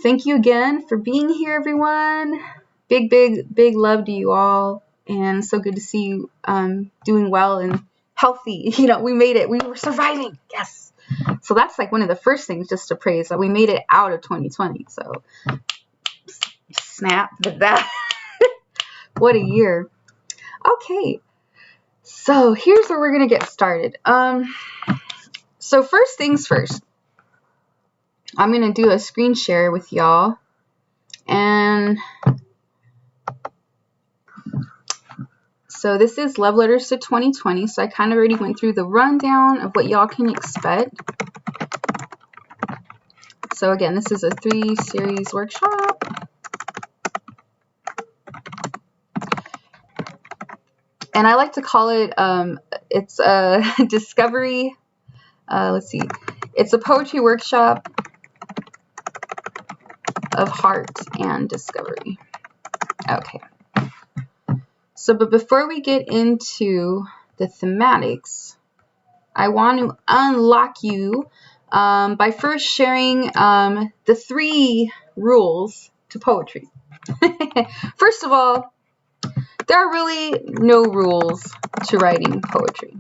thank you again for being here, everyone. Big love to you all, and so good to see you doing well and healthy. We made it. We were surviving. Yes. So that's like one of the first things just to praise, that we made it out of 2020. So snap that. What a year. Okay. So here's where we're going to get started. So first things first, I'm going to do a screen share with y'all. And so this is Love Letters to 2020. So I kind of already went through the rundown of what y'all can expect. So again, this is a 3-series workshop. And I like to call it, it's a discovery, let's see, it's a poetry workshop of heart and discovery. Okay. So, but before we get into the thematics, I want to unlock you by first sharing the 3 rules to poetry. First of all, there are really no rules to writing poetry.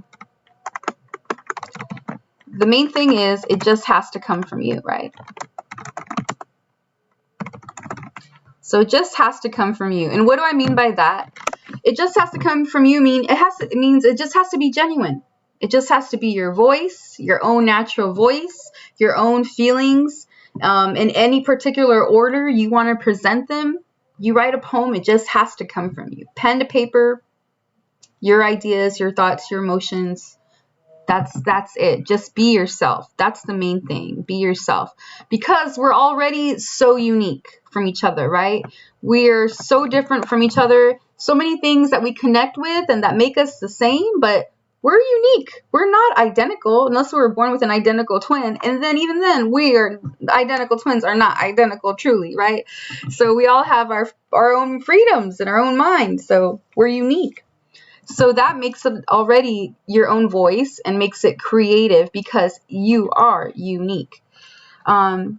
The main thing is it just has to come from you, right? So it just has to come from you. And what do I mean by that? It just has to come from you. It means it just has to be genuine. It just has to be your voice, your own natural voice, your own feelings, in any particular order you want to present them. You write a poem, it just has to come from you. Pen to paper, your ideas, your thoughts, your emotions. That's it. Just be yourself. That's the main thing. Be yourself. Because we're already so unique from each other, right? We're so different from each other. So many things that we connect with and that make us the same, but we're unique. We're not identical unless we were born with an identical twin. And then even then, identical twins are not identical truly, right? So we all have our own freedoms and our own minds. So we're unique. So that makes it already your own voice and makes it creative because you are unique. But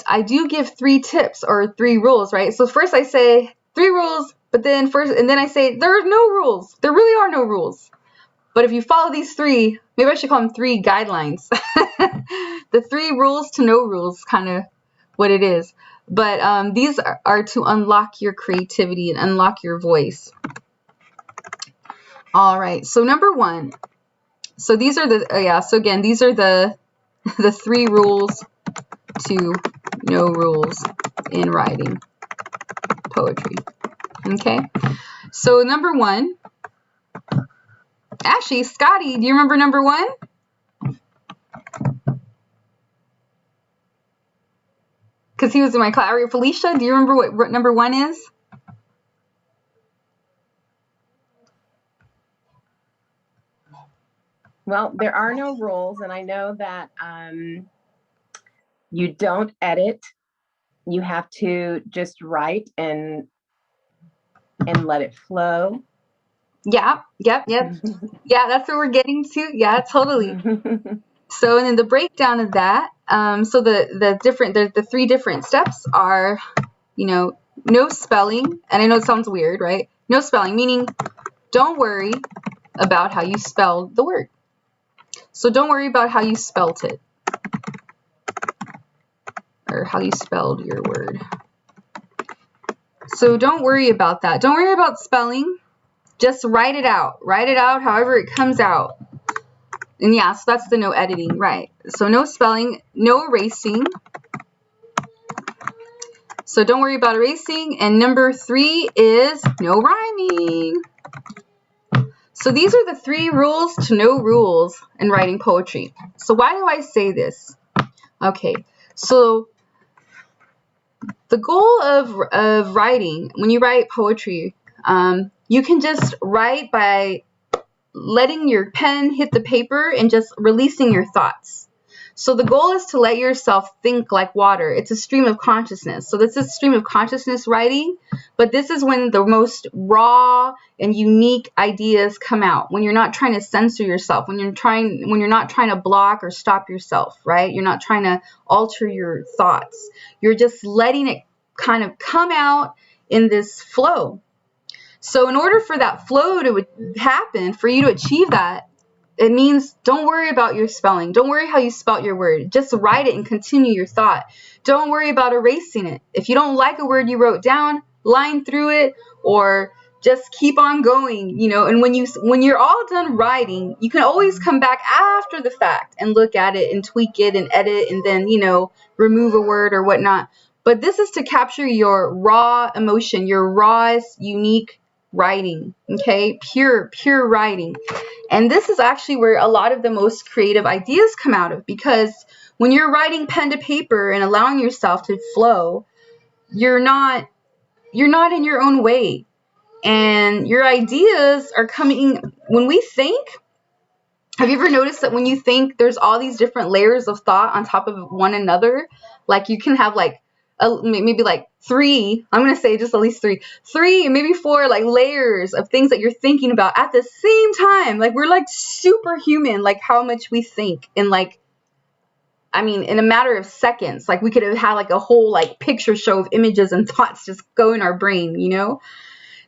I do give 3 tips or 3 rules, right? So first I say 3 rules, but then I say there are no rules. There really are no rules. But if you follow these 3, maybe I should call them 3 guidelines. The 3 rules to no rules, kind of what it is. But these are to unlock your creativity and unlock your voice. All right. So number 1. So these are these are the 3 rules to no rules in writing poetry. Okay. So number 1. Actually, Scotty, do you remember number 1? Because he was in my class. Felicia, do you remember what number 1 is? Well, there are no rules, and I know that you don't edit. You have to just write and let it flow. Yep. Yeah, that's what we're getting to. Yeah, totally. So, and then the breakdown of that, so the 3 different steps are, no spelling. And I know it sounds weird, right? No spelling, meaning don't worry about how you spelled the word. So don't worry about how you spelt it or how you spelled your word. So don't worry about that. Don't worry about spelling. Just write it out. Write it out however it comes out. And yeah, so that's the no editing, right? So no spelling, no erasing. So don't worry about erasing. And number 3 is no rhyming. So these are the 3 rules to no rules in writing poetry. So why do I say this? Okay, so the goal of writing, when you write poetry, you can just write by letting your pen hit the paper and just releasing your thoughts. So the goal is to let yourself think like water. It's a stream of consciousness. So this is stream of consciousness writing, but this is when the most raw and unique ideas come out. When you're not trying to censor yourself, when you're not trying to block or stop yourself, right? You're not trying to alter your thoughts. You're just letting it kind of come out in this flow. So in order for that flow to happen, for you to achieve that, it means don't worry about your spelling. Don't worry how you spelt your word. Just write it and continue your thought. Don't worry about erasing it. If you don't like a word you wrote down, line through it or just keep on going, and when you're all done writing, you can always come back after the fact and look at it and tweak it and edit and then, remove a word or whatnot. But this is to capture your raw emotion, your rawest, unique writing, okay? Pure writing. And this is actually where a lot of the most creative ideas come out of, because when you're writing pen to paper and allowing yourself to flow, you're not in your own way. And your ideas are coming when we think. Have you ever noticed that when you think, there's all these different layers of thought on top of one another? Like you can have maybe like 3, I'm going to say just at least 3, maybe 4 like layers of things that you're thinking about at the same time. Like we're like superhuman, like how much we think in in a matter of seconds. Like we could have had like a whole like picture show of images and thoughts just go in our brain,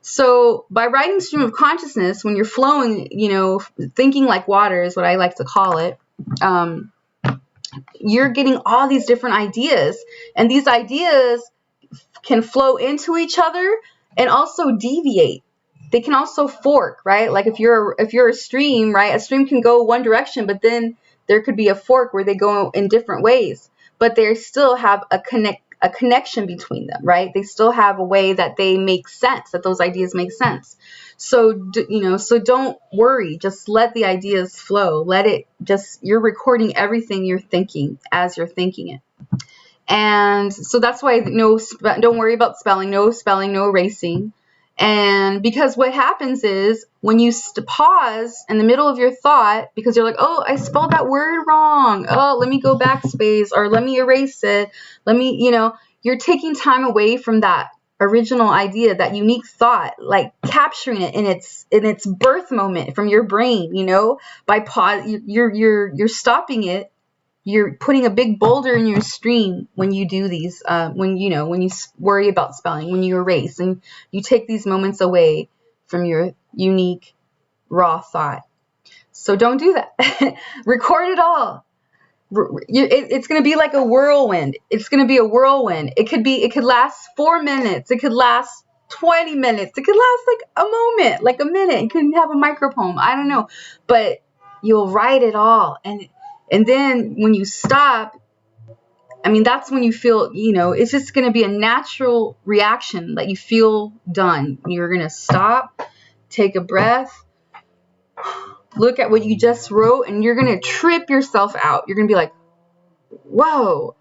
So by writing stream of consciousness, when you're flowing, thinking like water is what I like to call it, you're getting all these different ideas, and these ideas can flow into each other and also deviate. They can also fork, right? Like if you're a stream, right? A stream can go one direction, but then there could be a fork where they go in different ways, but they still have a connection between them, right? They still have a way that they make sense, that those ideas make sense. So, so don't worry, just let the ideas flow. You're recording everything you're thinking as you're thinking it. And so that's why don't worry about spelling, no erasing. And because what happens is when you pause in the middle of your thought, because you're like, oh, I spelled that word wrong. Oh, let me go backspace or let me erase it. You're taking time away from that original idea, that unique thought, like capturing it in its birth moment from your brain, by pause. You're stopping it. You're putting a big boulder in your stream when you do these, when you worry about spelling, when you erase, and you take these moments away from your unique, raw thought. So don't do that. Record it all. It's going to be like a whirlwind. It's going to be a whirlwind. It could last 4 minutes. It could last 20 minutes. It could last like a moment, like a minute. You can have a micropoem. I don't know. But you'll write it all. And then when you stop, that's when you feel, it's just going to be a natural reaction that you feel done. You're going to stop, take a breath, look at what you just wrote, and you're going to trip yourself out. You're going to be like, whoa,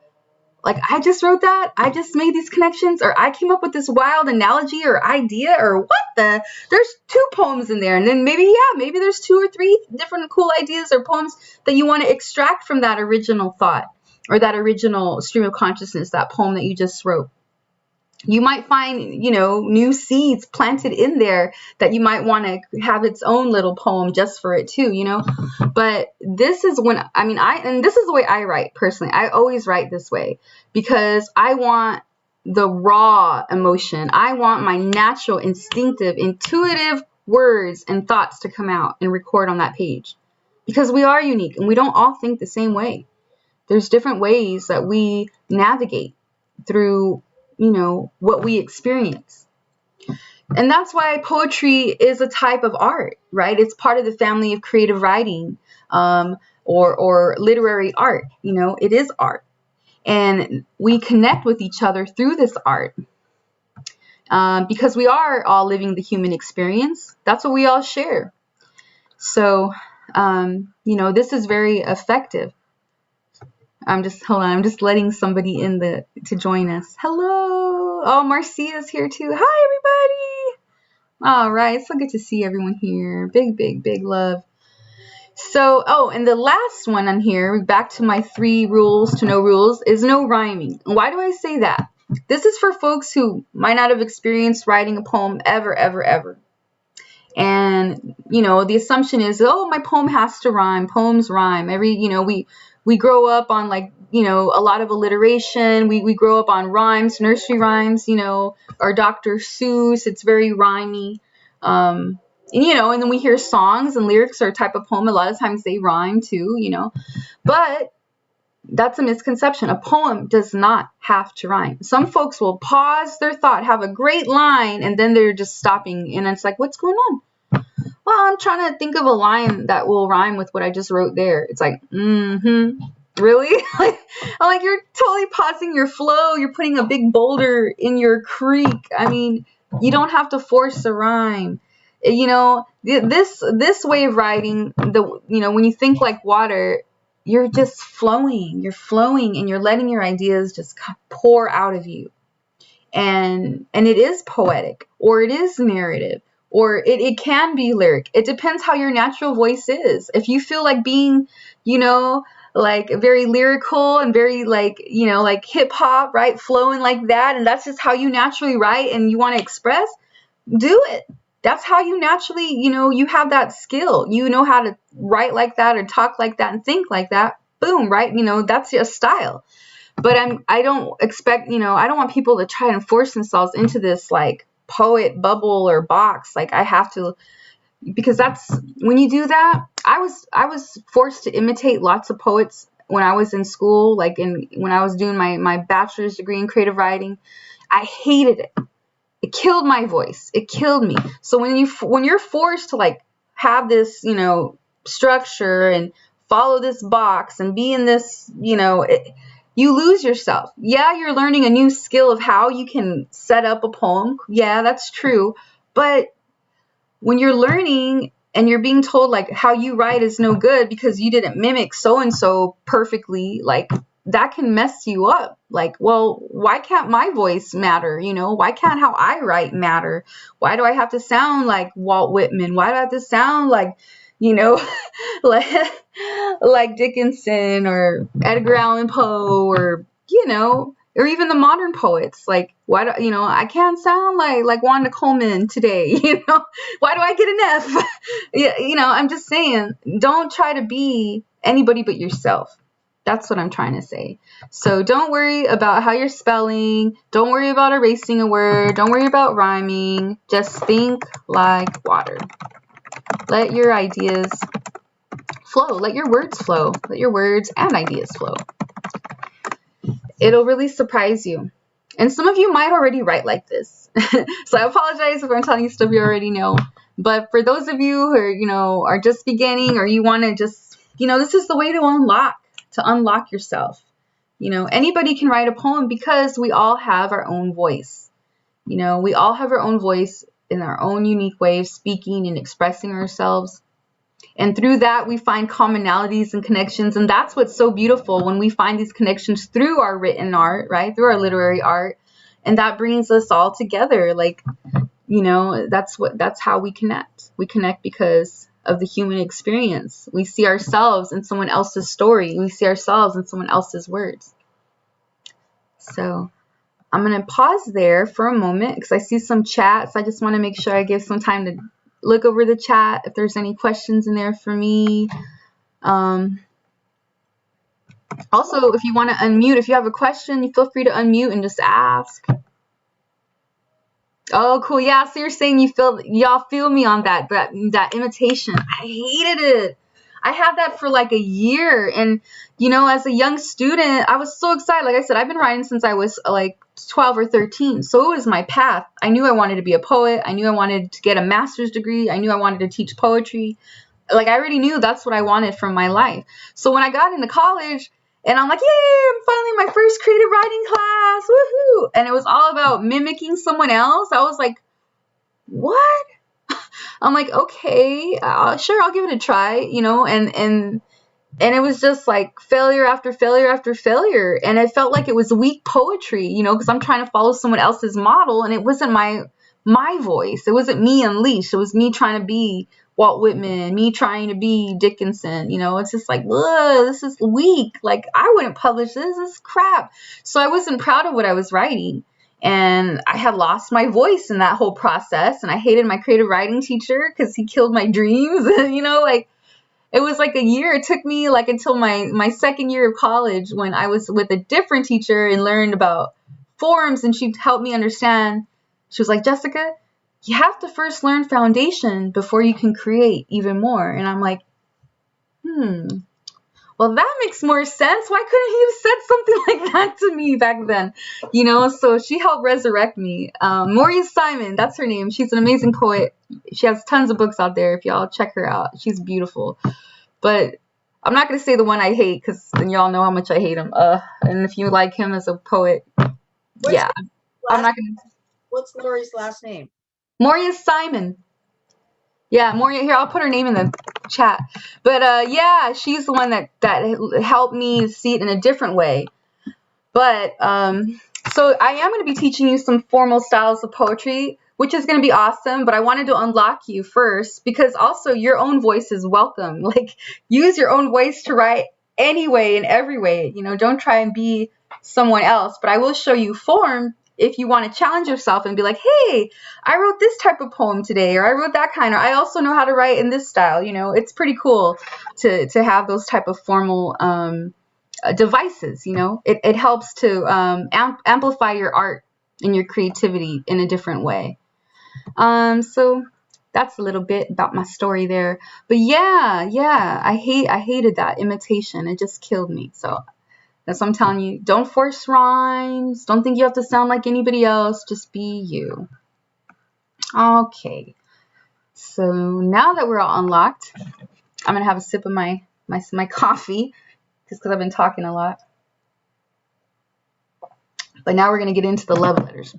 like I just wrote that. I just made these connections, or I came up with this wild analogy or idea, or there's 2 poems in there. And then maybe there's 2 or 3 different cool ideas or poems that you want to extract from that original thought or that original stream of consciousness, that poem that you just wrote. You might find, new seeds planted in there that you might want to have its own little poem just for it too, But this is when, and this is the way I write personally. I always write this way because I want the raw emotion. I want my natural, instinctive, intuitive words and thoughts to come out and record on that page, because we are unique and we don't all think the same way. There's different ways that we navigate through what we experience. And that's why poetry is a type of art, right? It's part of the family of creative writing, or literary art. It is art. And we connect with each other through this art, because we are all living the human experience. That's what we all share. So, this is very effective. I'm just letting somebody to join us. Hello. Oh, Marcia's here too. Hi, everybody. All right. So good to see everyone here. Big love. So, oh, and the last one on here, back to my 3 rules to no rules, is no rhyming. Why do I say that? This is for folks who might not have experienced writing a poem ever, ever, ever. And, the assumption is, oh, my poem has to rhyme. Poems rhyme. We grow up on a lot of alliteration. We grow up on rhymes, nursery rhymes, or Dr. Seuss. It's very rhymey. And then we hear songs and lyrics are a type of poem. A lot of times they rhyme too, but that's a misconception. A poem does not have to rhyme. Some folks will pause their thought, have a great line, and then they're just stopping. And it's like, what's going on? Well, I'm trying to think of a line that will rhyme with what I just wrote there. It's like, really? I'm like, you're totally pausing your flow. You're putting a big boulder in your creek. I mean, you don't have to force a rhyme. This way of writing, when you think like water, you're just flowing. You're flowing and you're letting your ideas just pour out of you. And it is poetic, or it is narrative, or it can be lyric. It depends how your natural voice is. If you feel like being, like very lyrical and very like hip hop, right? Flowing like that. And that's just how you naturally write and you want to express, do it. That's how you naturally, you have that skill. You know how to write like that or talk like that and think like that. Boom, right? That's your style. But I don't expect, I don't want people to try and force themselves into this like poet bubble or box. Like I have to, because that's when you do that. I was forced to imitate lots of poets when I was in school, when I was doing my bachelor's degree in creative writing. I hated it. It killed my voice. It killed me. So when you're forced to like have this, structure and follow this box and be in this, you lose yourself. Yeah, you're learning a new skill of how you can set up a poem. Yeah, that's true. But when you're learning and you're being told like how you write is no good because you didn't mimic so-and-so perfectly, like that can mess you up. Like, well, why can't my voice matter? Why can't how I write matter? Why do I have to sound like Walt Whitman? Why do I have to sound like, like Dickinson or Edgar Allan Poe or, or even the modern poets? Like, why do, I can't sound like Wanda Coleman today, why do I get an F? Yeah, I'm just saying, don't try to be anybody but yourself. That's what I'm trying to say. So don't worry about how you're spelling. Don't worry about erasing a word. Don't worry about rhyming. Just think like water. Let your ideas flow. Let your words flow. Let your words and ideas flow. It'll really surprise you. And some of you might already write like this. So I apologize if I'm telling you stuff you already know. But for those of you who are, are just beginning, or you want to just, this is the way to unlock yourself. Anybody can write a poem because we all have our own voice. We all have our own voice in our own unique way of speaking and expressing ourselves. And through that, we find commonalities and connections. And that's what's so beautiful when we find these connections through our written art, right? Through our literary art. And that brings us all together. Like, that's how we connect. We connect because of the human experience. We see ourselves in someone else's story. We see ourselves in someone else's words. So I'm going to pause there for a moment because I see some chats. I just want to make sure I give some time to look over the chat if there's any questions in there for me. Also, if you want to unmute, if you have a question, you feel free to unmute and just ask. Oh, cool. Yeah, so you're saying y'all feel me on that imitation. I hated it. I had that for like a year. And, as a young student, I was so excited. Like I said, I've been writing since I was like 12 or 13. So it was my path. I knew I wanted to be a poet. I knew I wanted to get a master's degree. I knew I wanted to teach poetry. Like I already knew that's what I wanted from my life. So when I got into college, and I'm like, yay, I'm finally in my first creative writing class, woohoo! And it was all about mimicking someone else. I was like, what? I'm like, okay, sure, I'll give it a try, and it was just like failure after failure after failure. And it felt like it was weak poetry, because I'm trying to follow someone else's model, and it wasn't my voice. It wasn't me unleashed. It was me trying to be Walt Whitman, me trying to be Dickinson. It's just like, ugh, this is weak. Like, I wouldn't publish this. This is crap. So I wasn't proud of what I was writing. And I had lost my voice in that whole process. And I hated my creative writing teacher because he killed my dreams. Like, it was like a year. It took me like until my second year of college when I was with a different teacher and learned about forms, and she helped me understand. She was like, Jessica, you have to first learn foundation before you can create even more. And I'm like, well, that makes more sense. Why couldn't he have said something like that to me back then? So she helped resurrect me. Moria Simon, that's her name. She's an amazing poet. She has tons of books out there. If y'all check her out, she's beautiful. But I'm not going to say the one I hate, because then y'all know how much I hate him. And if you like him as a poet, I'm not going to. What's Lori's last name? Moria Simon. Yeah, Moria. Here, I'll put her name in the chat. But yeah, she's the one that helped me see it in a different way. But so I am going to be teaching you some formal styles of poetry, which is going to be awesome. But I wanted to unlock you first, because also your own voice is welcome. Like, use your own voice to write anyway, in every way. Don't try and be someone else. But I will show you form if you want to challenge yourself and be like, hey, I wrote this type of poem today, or I wrote that kind, or I also know how to write in this style. It's pretty cool to have those type of formal devices. It helps to amplify your art and your creativity in a different way. So that's a little bit about my story there. But yeah, I hated that imitation. It just killed me. So that's what I'm telling you. Don't force rhymes. Don't think you have to sound like anybody else. Just be you. Okay. So now that we're all unlocked, I'm going to have a sip of my coffee, just because I've been talking a lot. But now we're going to get into the love letters.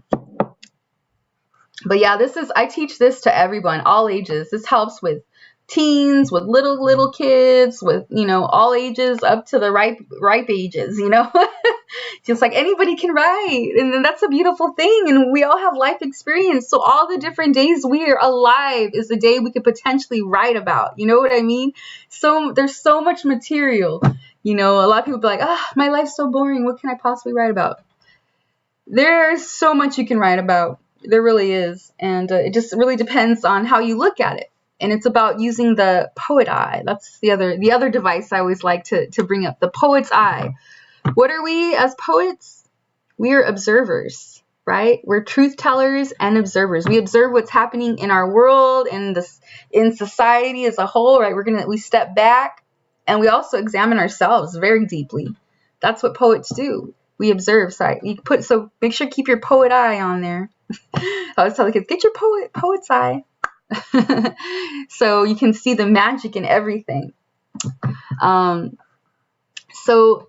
But yeah, I teach this to everyone, all ages. This helps with teens, with little kids, with, all ages up to the ripe ages, just like anybody can write. And then that's a beautiful thing. And we all have life experience. So all the different days we are alive is the day we could potentially write about. You know what I mean? So there's so much material. A lot of people be like, my life's so boring. What can I possibly write about? There's so much you can write about. There really is. And it just really depends on how you look at it. And it's about using the poet eye. That's the other device I always like to bring up, the poet's eye. What are we as poets? We are observers, right? We're truth tellers and observers. We observe what's happening in our world and in society as a whole, right? We step back, and we also examine ourselves very deeply. That's what poets do. We observe. So make sure to keep your poet eye on there. I always tell the kids, get your poet's eye. So you can see the magic in everything. So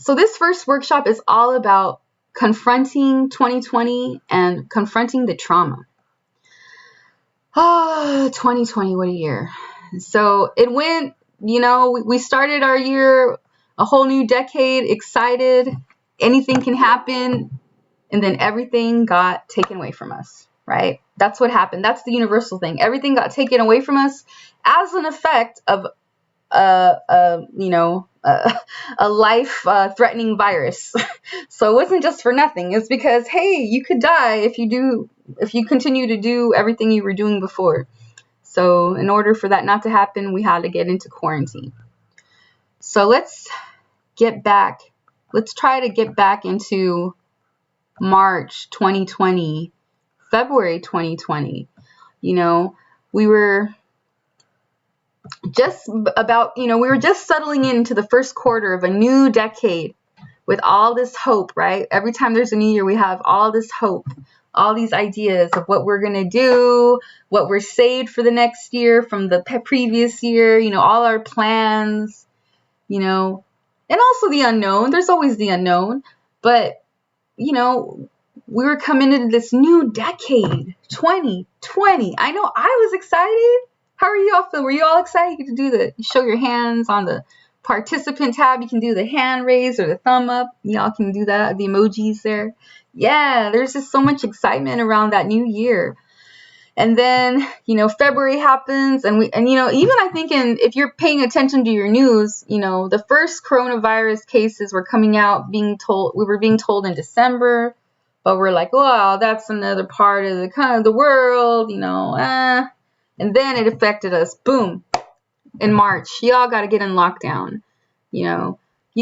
this first workshop is all about confronting 2020 and confronting the trauma. 2020, what a year. So it went, we started our year, a whole new decade, excited, anything can happen, and then everything got taken away from us. Right? That's what happened. That's the universal thing. Everything got taken away from us as an effect of a life-threatening virus. So it wasn't just for nothing. It's because, hey, you could die if you continue to do everything you were doing before. So in order for that not to happen, we had to get into quarantine. So let's try to get back into March 2020. February 2020, we were just settling into the first quarter of a new decade with all this hope, right? Every time there's a new year, we have all this hope, all these ideas of what we're going to do, what we're saved for the next year from the previous year, all our plans, and also the unknown. There's always the unknown, but, we were coming into this new decade, 2020. I know I was excited. How are you all feeling? Were you all excited? You get to you show your hands on the participant tab. You can do the hand raise or the thumb up. Y'all can do that, the emojis there. Yeah, there's just so much excitement around that new year. And then, February happens, and even I think if you're paying attention to your news, the first coronavirus cases were coming out, we were being told in December, but we're like, well, that's another part of the world, and then it affected us, boom, in March. Y'all got to get in lockdown, we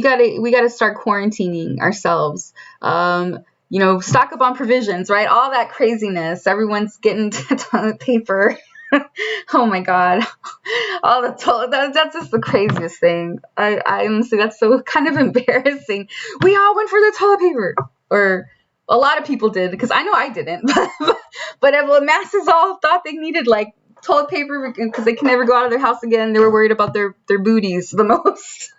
got to start quarantining ourselves. Stock up on provisions, right? All that craziness. Everyone's getting toilet paper. Oh my God. All the that's just the craziest thing. I honestly, that's so kind of embarrassing. We all went for the toilet paper, or a lot of people did, because I know I didn't. But masses all thought they needed like toilet paper because they can never go out of their house again. They were worried about their booties the most.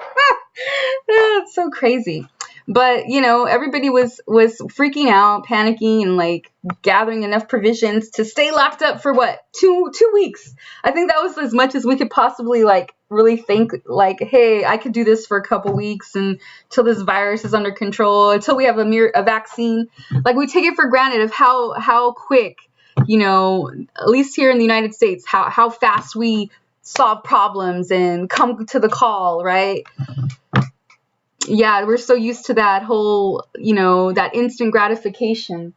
It's so crazy. But, everybody was freaking out, panicking, and like gathering enough provisions to stay locked up for what? 2 weeks. I think that was as much as we could possibly like really think like, hey, I could do this for a couple weeks until this virus is under control, until we have a vaccine. Like, we take it for granted of how quick, at least here in the United States, how fast we solve problems and come to the call, right? Yeah, we're so used to that whole, that instant gratification.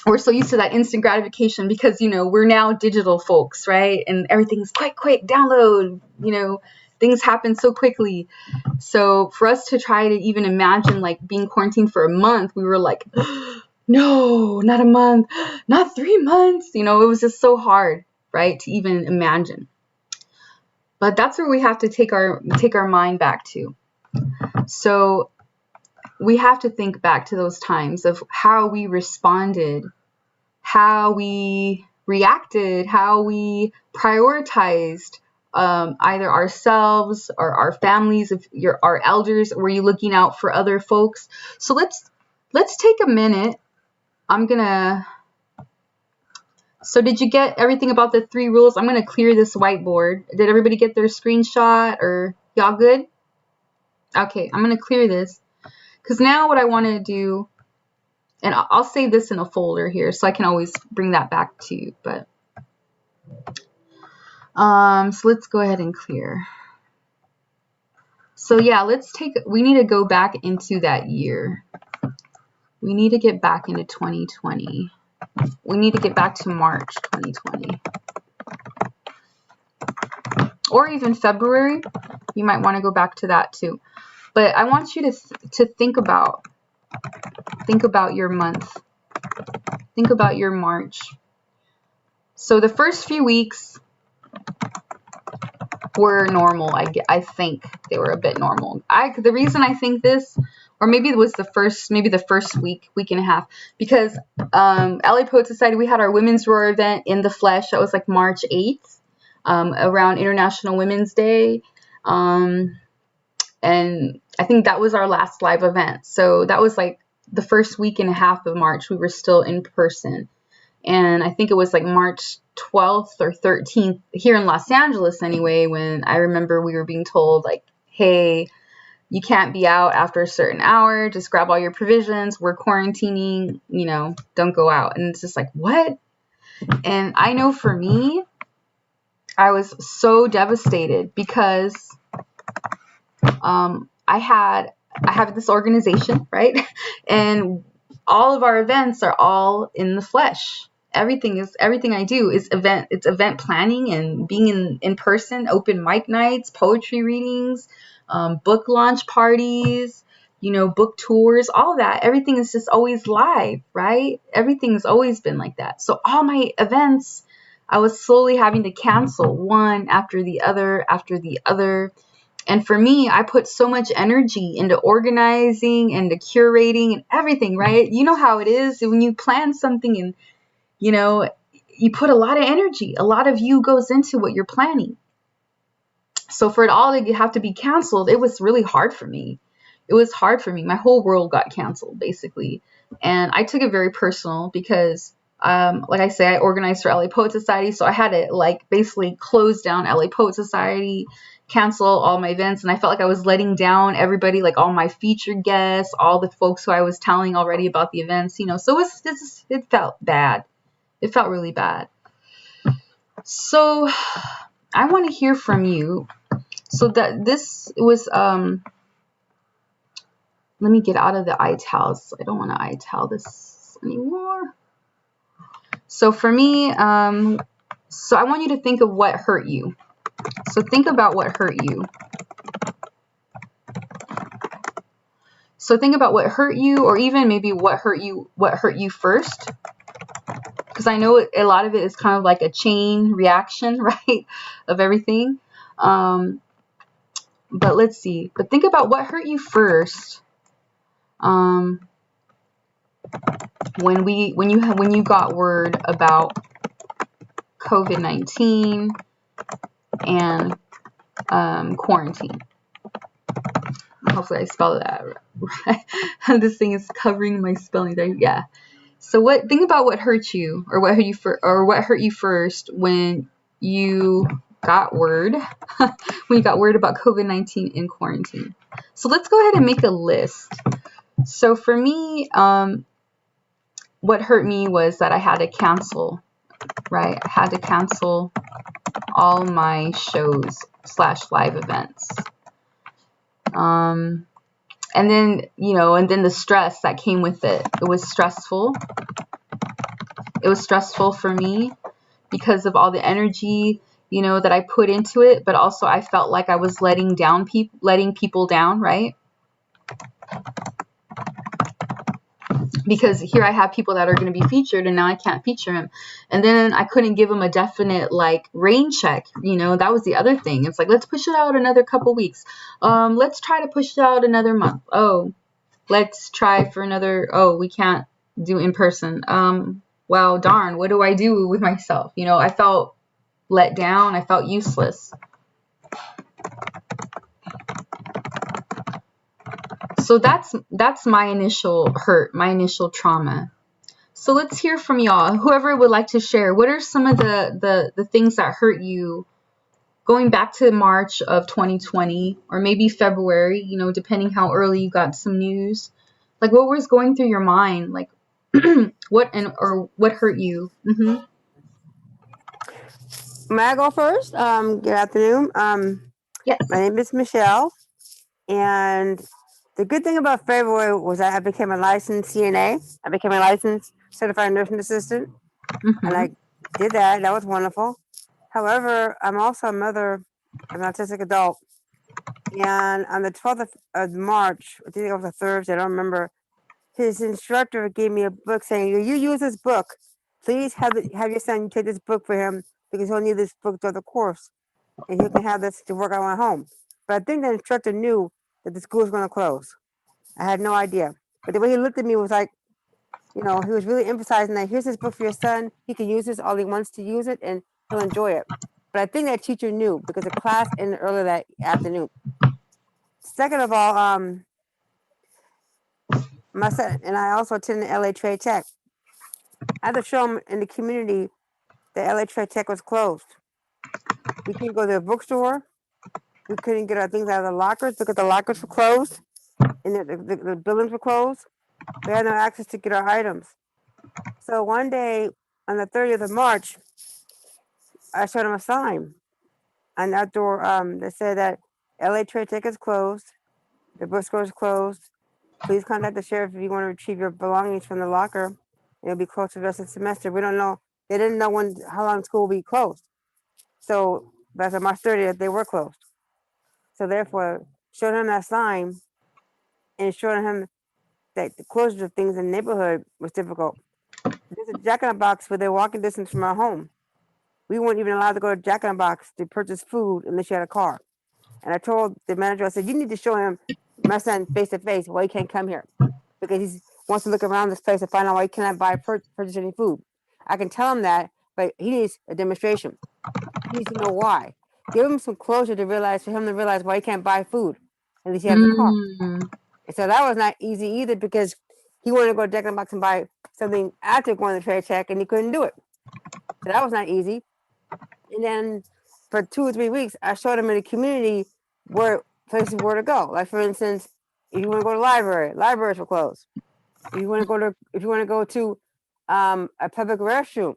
We're so used to that instant gratification because, we're now digital folks, right? And everything's quick, download, things happen so quickly. So for us to try to even imagine like being quarantined for a month, we were like, no, not a month, not 3 months. It was just so hard, right, to even imagine. But that's where we have to take our mind back to. So we have to think back to those times of how we responded, how we reacted, how we prioritized either ourselves or our families, our elders. Were you looking out for other folks? So let's take a minute. So did you get everything about the 3 rules? I'm going to clear this whiteboard. Did everybody get their screenshot, or y'all good? Okay, I'm going to clear this because now what I want to do, and I'll save this in a folder here so I can always bring that back to you. But so let's go ahead and clear. So yeah, we need to go back into that year. We need to get back into 2020. We need to get back to March 2020. Or even February. You might want to go back to that too. But I want you to think about your month. Think about your March. So the first few weeks were normal. I think they were a bit normal. The reason I think this, or maybe it was the first week and a half, because LA Poet Society, we had our Women's Roar event in the flesh. That was like March 8th, around International Women's Day. And I think that was our last live event. So that was like the first week and a half of March. We were still in person. And I think it was like March 12th or 13th here in Los Angeles anyway, when I remember we were being told like, hey, you can't be out after a certain hour. Just grab all your provisions. We're quarantining, don't go out. And it's just like, what? And I know for me, I was so devastated because I have this organization, right? And all of our events are all in the flesh. Everything I do is event planning and being in person, open mic nights, poetry readings, book launch parties, book tours, all of that. Everything is just always live, right? Everything's always been like that. So all my events, I was slowly having to cancel one after the other. And for me, I put so much energy into organizing and to curating and everything, right? You know how it is when you plan something and, you put a lot of energy. A lot of you goes into what you're planning. So for it all to have to be canceled, it was really hard for me. My whole world got canceled, basically. And I took it very personal because, like I say, I organized for LA Poet Society. So I had to basically close down LA Poet Society, cancel all my events. And I felt like I was letting down everybody, like all my featured guests, all the folks who I was telling already about the events, So it felt bad. It felt really bad. So I want to hear from you. So that this was let me get out of the itals. I don't want to ital this anymore. So for me, so I want you to think of what hurt you. So think about what hurt you. So think about what hurt you, or even maybe what hurt you first. Because I know a lot of it is kind of like a chain reaction, right, of everything. But let's see. But think about what hurt you first. When you got word about COVID-19 and quarantine. Hopefully I spelled that right. This thing is covering my spelling there. Yeah. So think about what hurt you, or what hurt you first when you got word about COVID-19 in quarantine. So let's go ahead and make a list. So for me, what hurt me was that I had to cancel, right? I had to cancel all my shows / live events. And then, the stress that came with it. It was stressful. It was stressful for me because of all the energy, that I put into it, but also I felt like I was letting people down, right? Because here I have people that are going to be featured, and now I can't feature him. And then I couldn't give him a definite rain check. That was the other thing. It's like, let's push it out another couple weeks. Let's try to push it out another month. Oh, let's try for another. Oh, we can't do in person. Well, darn, what do I do with myself? I felt let down. I felt useless. So that's my initial hurt, my initial trauma. So let's hear from y'all. Whoever would like to share, what are some of the things that hurt you going back to March of 2020, or maybe February, depending how early you got some news. What was going through your mind? What hurt you? Mm-hmm. May I go first? Good afternoon. Yes. My name is Michelle, and the good thing about February was that I became a licensed CNA. I became a licensed certified nursing assistant, Mm-hmm. and I did that. That was wonderful. However, I'm also a mother of an autistic adult, and on the 12th of March, I think it was a Thursday, I don't remember, his instructor gave me a book saying, you use this book. Please have your son take this book for him because he'll need this book through the course, and he can have this to work on at home. But I think the instructor knew that the school was going to close. I had no idea. But the way he looked at me was like, he was really emphasizing that here's this book for your son. He can use this all he wants to use it, and he'll enjoy it. But I think that teacher knew because the class ended early that afternoon. Second of all, my son and I also attended LA Trade Tech. I had to show him in the community that LA Trade Tech was closed. We couldn't go to the bookstore. We couldn't get our things out of the lockers because the lockers were closed and the buildings were closed. We had no access to get our items. So one day on the 30th of March, I showed him a sign on that door that said that LA Trade Tech is closed. The bookstore is closed. Please contact the sheriff if you want to retrieve your belongings from the locker. It'll be closed for the rest of the semester. We don't know. They didn't know how long school will be closed. So as of March 30th, they were closed. So therefore, showing him that sign and showing him that the closure of things in the neighborhood was difficult. There's a Jack in the Box within walking distance from our home. We weren't even allowed to go to Jack in the Box to purchase food unless you had a car. And I told the manager, I said, you need to show him my son face to face why he can't come here because he wants to look around this place to find out why he cannot purchase any food. I can tell him that, but he needs a demonstration. He needs to know why. Give him some closure for him to realize why he can't buy food unless he has a car. And so that was not easy either because he wanted to go to Jack in the Box and buy something after going to trade check and he couldn't do it. So that was not easy. And then for 2 or 3 weeks, I showed him in the community places where to go. Like for instance, if you want to go to the library, libraries were closed. If you want to go to a public restroom.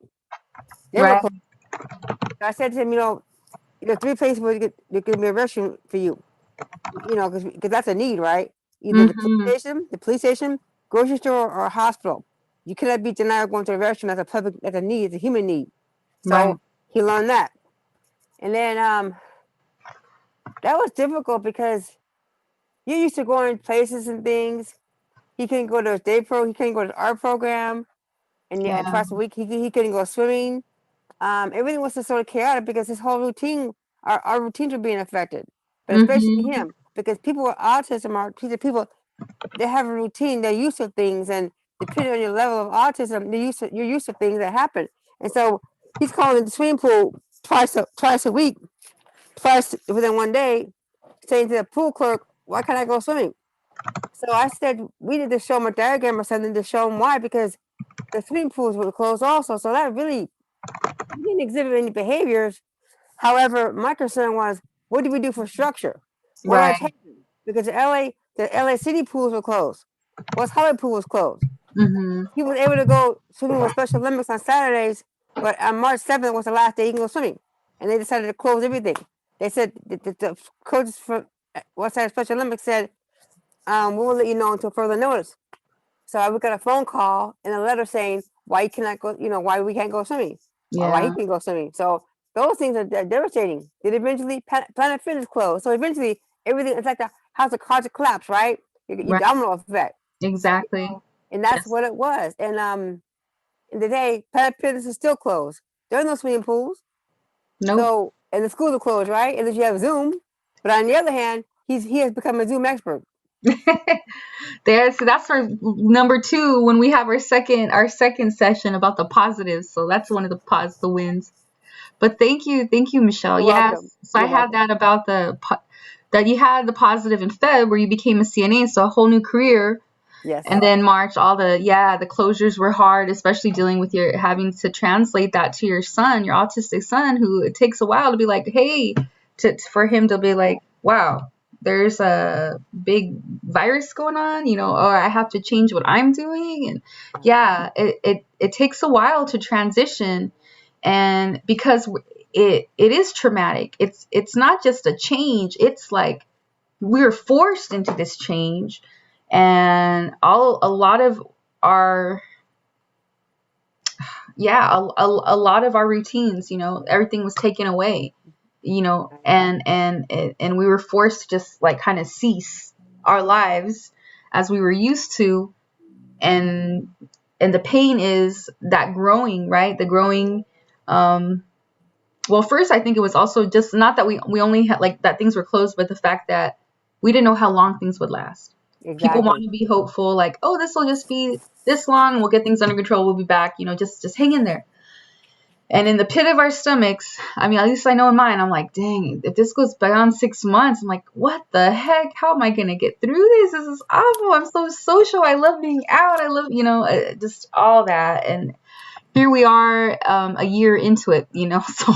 They were Right. closed. So I said to him, there's 3 places where there could be a restroom for you. Because that's a need, right? Either Mm-hmm. the police station, grocery store, or a hospital. You cannot be denied going to a restroom as a need, it's a human need. Right. So he learned that. And then that was difficult because you're used to going places and things. He couldn't go to his he couldn't go to art program, and Yeah. twice a week he couldn't go swimming. Everything was just sort of chaotic because his whole routine, our routines were being affected, but especially Mm-hmm. him because people with autism are people. They have a routine. They're used to things, and depending on your level of autism, you're used to things that happen. And so he's calling the swimming pool twice a week, twice within one day, saying to the pool clerk, "Why can't I go swimming?" So I said we need to show him a diagram or something to show him why, because the swimming pools were closed also. So that really he didn't exhibit any behaviors. However, my concern was, what do we do for structure? Where do I Right. take him? Because the LA City pools were closed. West Hollywood pool was closed. Mm-hmm. He was able to go swimming with Special Olympics on Saturdays, but on March 7th was the last day he can go swimming. And they decided to close everything. They said the coaches for Westside Special Olympics said, we will let you know until further notice. So we got a phone call and a letter saying why you cannot go, why we can't go swimming, or why he Yeah. can go swimming. So those things are devastating. Then eventually Planet Fitness closed. So eventually everything, it's like the house of cards collapse, right? Your Right. domino effect. Exactly. And that's Yes. what it was. And in the day, Planet Fitness is still closed. There are no swimming pools. Nope. So and the schools are closed, right? Unless you have Zoom. But on the other hand, he has become a Zoom expert. That's for number 2 when we have our second session about the positives. So that's one of the wins. But thank you, Michelle. You're Yes. welcome. So I You're had welcome. that about that you had the positive in Feb where you became a CNA, so a whole new career. Yes. And then March, the closures were hard, especially dealing with your having to translate that to your son, your autistic son, who it takes a while to be like, hey, for him to be like, wow, there's a big virus going on, or I have to change what I'm doing. And yeah, it takes a while to transition. And because it is traumatic, it's not just a change, it's like we're forced into this change, and a lot of our a lot of our routines, everything was taken away, and we were forced to just like kind of cease our lives as we were used to. And the pain is that growing, right? The growing. Well, first, I think it was also just not that we only had like that things were closed, but the fact that we didn't know how long things would last. People want Exactly. to be hopeful, like, oh, this will just be this long, we'll get things under control, we'll be back, just hang in there. And in the pit of our stomachs, I mean, at least I know in mine, I'm like, dang, if this goes beyond 6 months, I'm like, what the heck? How am I gonna get through this? This is awful. I'm so social. I love being out. I love, just all that. And here we are, a year into it, so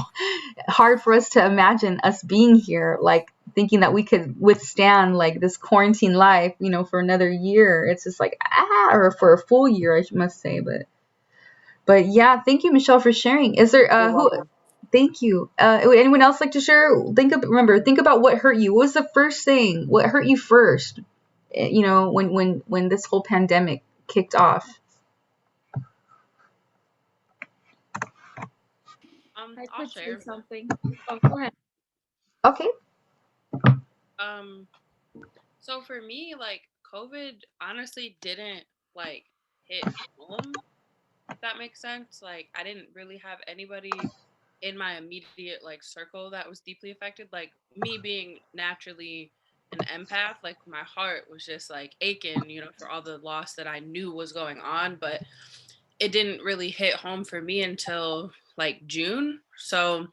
hard for us to imagine us being here, like thinking that we could withstand like this quarantine life, for another year. It's just like, or for a full year, I must say. But yeah, thank you, Michelle, for sharing. Is there, You're who, welcome. thank you. Would anyone else like to share? Think about what hurt you. What was the first thing? What hurt you first? When this whole pandemic kicked off. I'll share. Something. Oh, go ahead. Okay. Um, so for me, like COVID honestly didn't like hit home, if that makes sense. Like I didn't really have anybody in my immediate like circle that was deeply affected. Like me being naturally an empath, like my heart was just like aching, for all the loss that I knew was going on, but it didn't really hit home for me until like June. So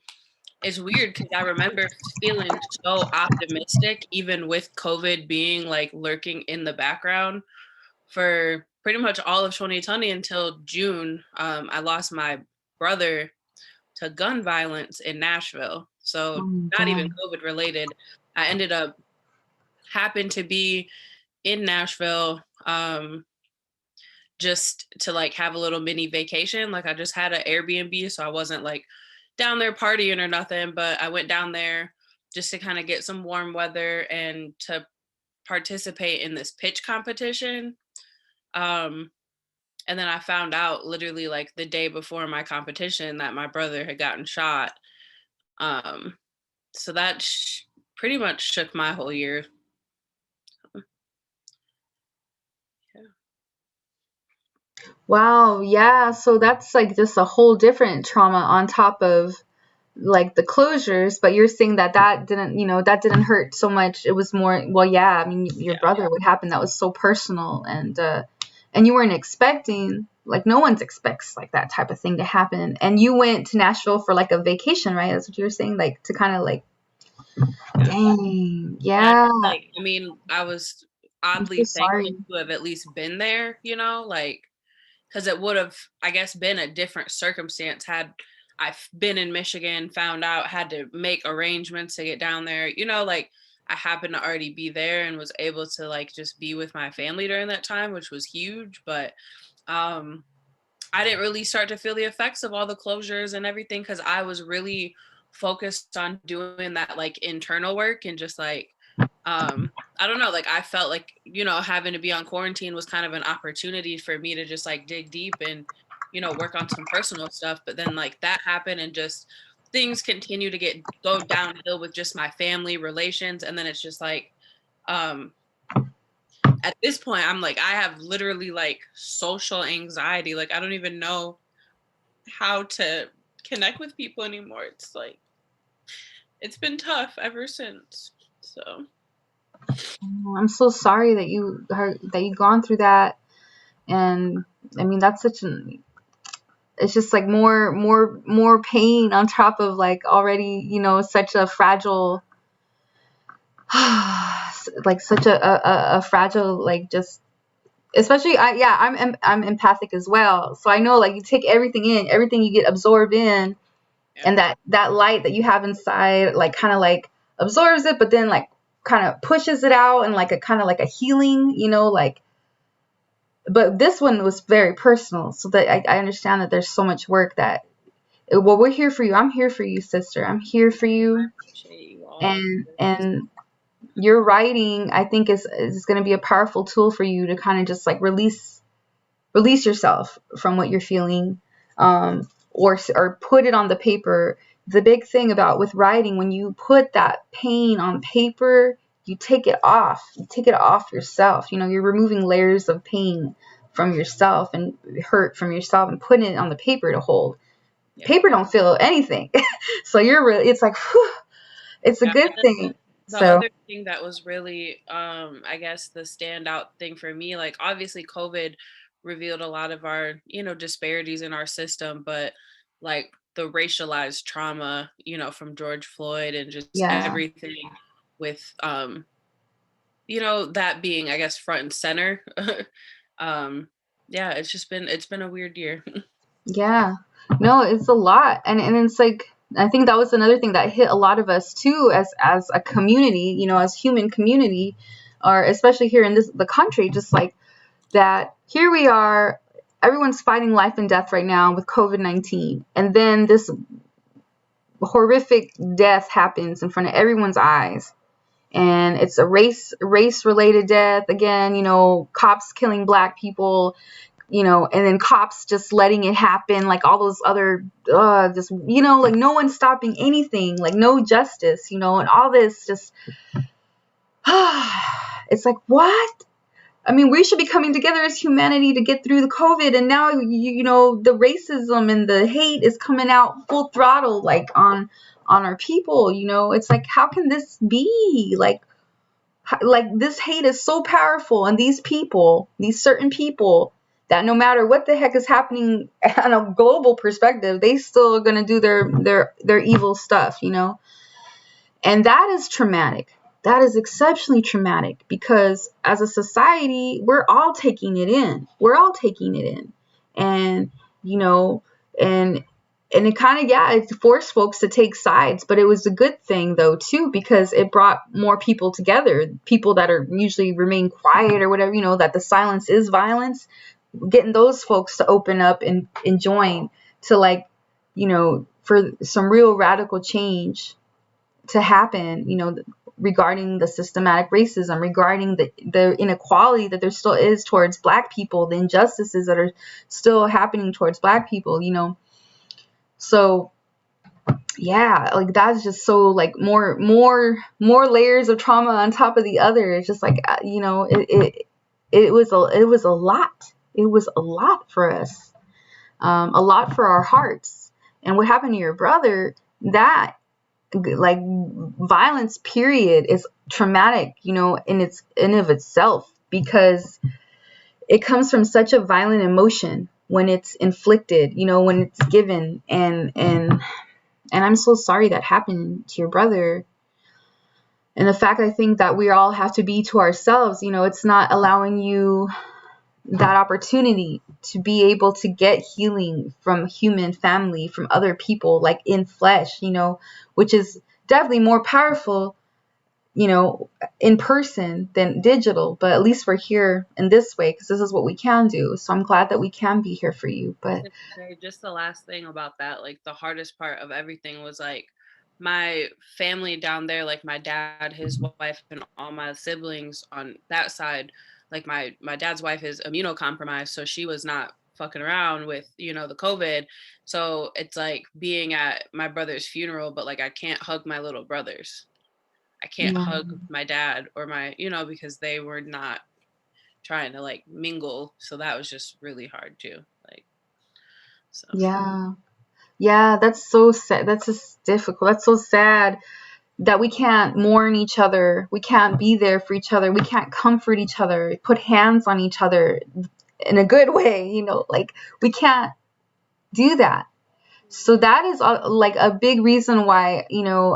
it's weird because I remember feeling so optimistic, even with COVID being like lurking in the background for pretty much all of 2020 until June. I lost my brother to gun violence in Nashville. So Oh, not even God. COVID related. I ended up happened to be in Nashville just to like have a little mini vacation. Like I just had an Airbnb, so I wasn't like down there partying or nothing, but I went down there just to kind of get some warm weather and to participate in this pitch competition. Um, and then I found out literally like the day before my competition that my brother had gotten shot. Um, so that pretty much shook my whole year. Wow, yeah. So that's like just a whole different trauma on top of like the closures, but you're saying that that didn't, that didn't hurt so much. It was more, well, yeah, I mean, your brother, what happened, that was so personal, and you weren't expecting, like no one expects like that type of thing to happen. And you went to Nashville for like a vacation, right? That's what you were saying, like to kind of like, dang, yeah. Like, I mean, I was oddly thankful to have at least been there, like, because it would have, I guess, been a different circumstance had I've been in Michigan, found out, had to make arrangements to get down there, like I happened to already be there and was able to like just be with my family during that time, which was huge. But I didn't really start to feel the effects of all the closures and everything because I was really focused on doing that like internal work and just like I don't know, like I felt like, having to be on quarantine was kind of an opportunity for me to just like dig deep and, work on some personal stuff. But then like that happened and just things continue to go downhill with just my family relations. And then it's just like, at this point, I'm like, I have literally like social anxiety. Like, I don't even know how to connect with people anymore. It's like, it's been tough ever since. So I'm so sorry that you gone through that. And I mean, that's it's just like more pain on top of like already, such a fragile, like such a fragile, like just, especially I'm empathic as well. So I know like you take everything in, everything you get absorbed in, and that light that you have inside, like kind of like absorbs it, but then like kind of pushes it out and like a kind of like a healing, like, but this one was very personal. So that I understand that there's so much work that, well, we're here for you. I'm here for you, sister. I'm here for you. And your writing, I think is going to be a powerful tool for you to kind of just like release yourself from what you're feeling, or put it on the paper. The big thing about with writing, when you put that pain on paper, you take it off. You take it off yourself. You're removing layers of pain from yourself and hurt from yourself and putting it on the paper to hold. Yeah. Paper don't feel anything. So it's like, whew, it's a good thing. The other thing that was really, I guess, the standout thing for me, like obviously COVID revealed a lot of our, disparities in our system, but like the racialized trauma, from George Floyd and just everything with, that being, I guess, front and center. It's been a weird year. Yeah, no, it's a lot. And it's like, I think that was another thing that hit a lot of us too, as a community, as human community, or especially here in the country, just like that here we are, everyone's fighting life and death right now with COVID-19. And then this horrific death happens in front of everyone's eyes. And it's a race related death. Again, cops killing black people, and then cops just letting it happen, like all those other, just, like no one stopping anything, like no justice, and all this just, it's like, what? I mean, we should be coming together as humanity to get through the COVID, and now, the racism and the hate is coming out full throttle, like on our people, it's like, how can this be? Like this hate is so powerful, and these certain people, that no matter what the heck is happening on a global perspective, they still are going to do their evil stuff, and that is traumatic. That is exceptionally traumatic, because as a society, we're all taking it in. And, and it kind of, it forced folks to take sides, but it was a good thing though, too, because it brought more people together, people that are usually remain quiet or whatever, that the silence is violence. getting those folks to open up and join to, like, for some real radical change to happen, regarding the systematic racism, regarding the inequality that there still is towards Black people, the injustices that are still happening towards Black people, So yeah, like that's just so, like, more layers of trauma on top of the other. It's just like, it was a lot. It was a lot for us, a lot for our hearts. And what happened to your brother, that, like, violence period is traumatic, in of itself, because it comes from such a violent emotion when it's inflicted, when it's given, and I'm so sorry that happened to your brother. And the fact, I think, that we all have to be to ourselves, it's not allowing you that opportunity to be able to get healing from human family, from other people, like in flesh, which is definitely more powerful, in person than digital. But at least we're here in this way because this is what we can do. So I'm glad that we can be here for you. But just the last thing about that, like the hardest part of everything was, like, my family down there, like my dad, his wife, and all my siblings on that side. Like my dad's wife is immunocompromised, so she was not fucking around with, the COVID. So it's like being at my brother's funeral, but, like, I can't hug my little brothers. I can't hug my dad or my, because they were not trying to, like, mingle. So that was just really hard too. Like, so. Yeah, that's so sad. That's just difficult. That's so sad that we can't mourn each other. We can't be there for each other. We can't comfort each other, put hands on each other in a good way, like, we can't do that. So that is, like, a big reason why,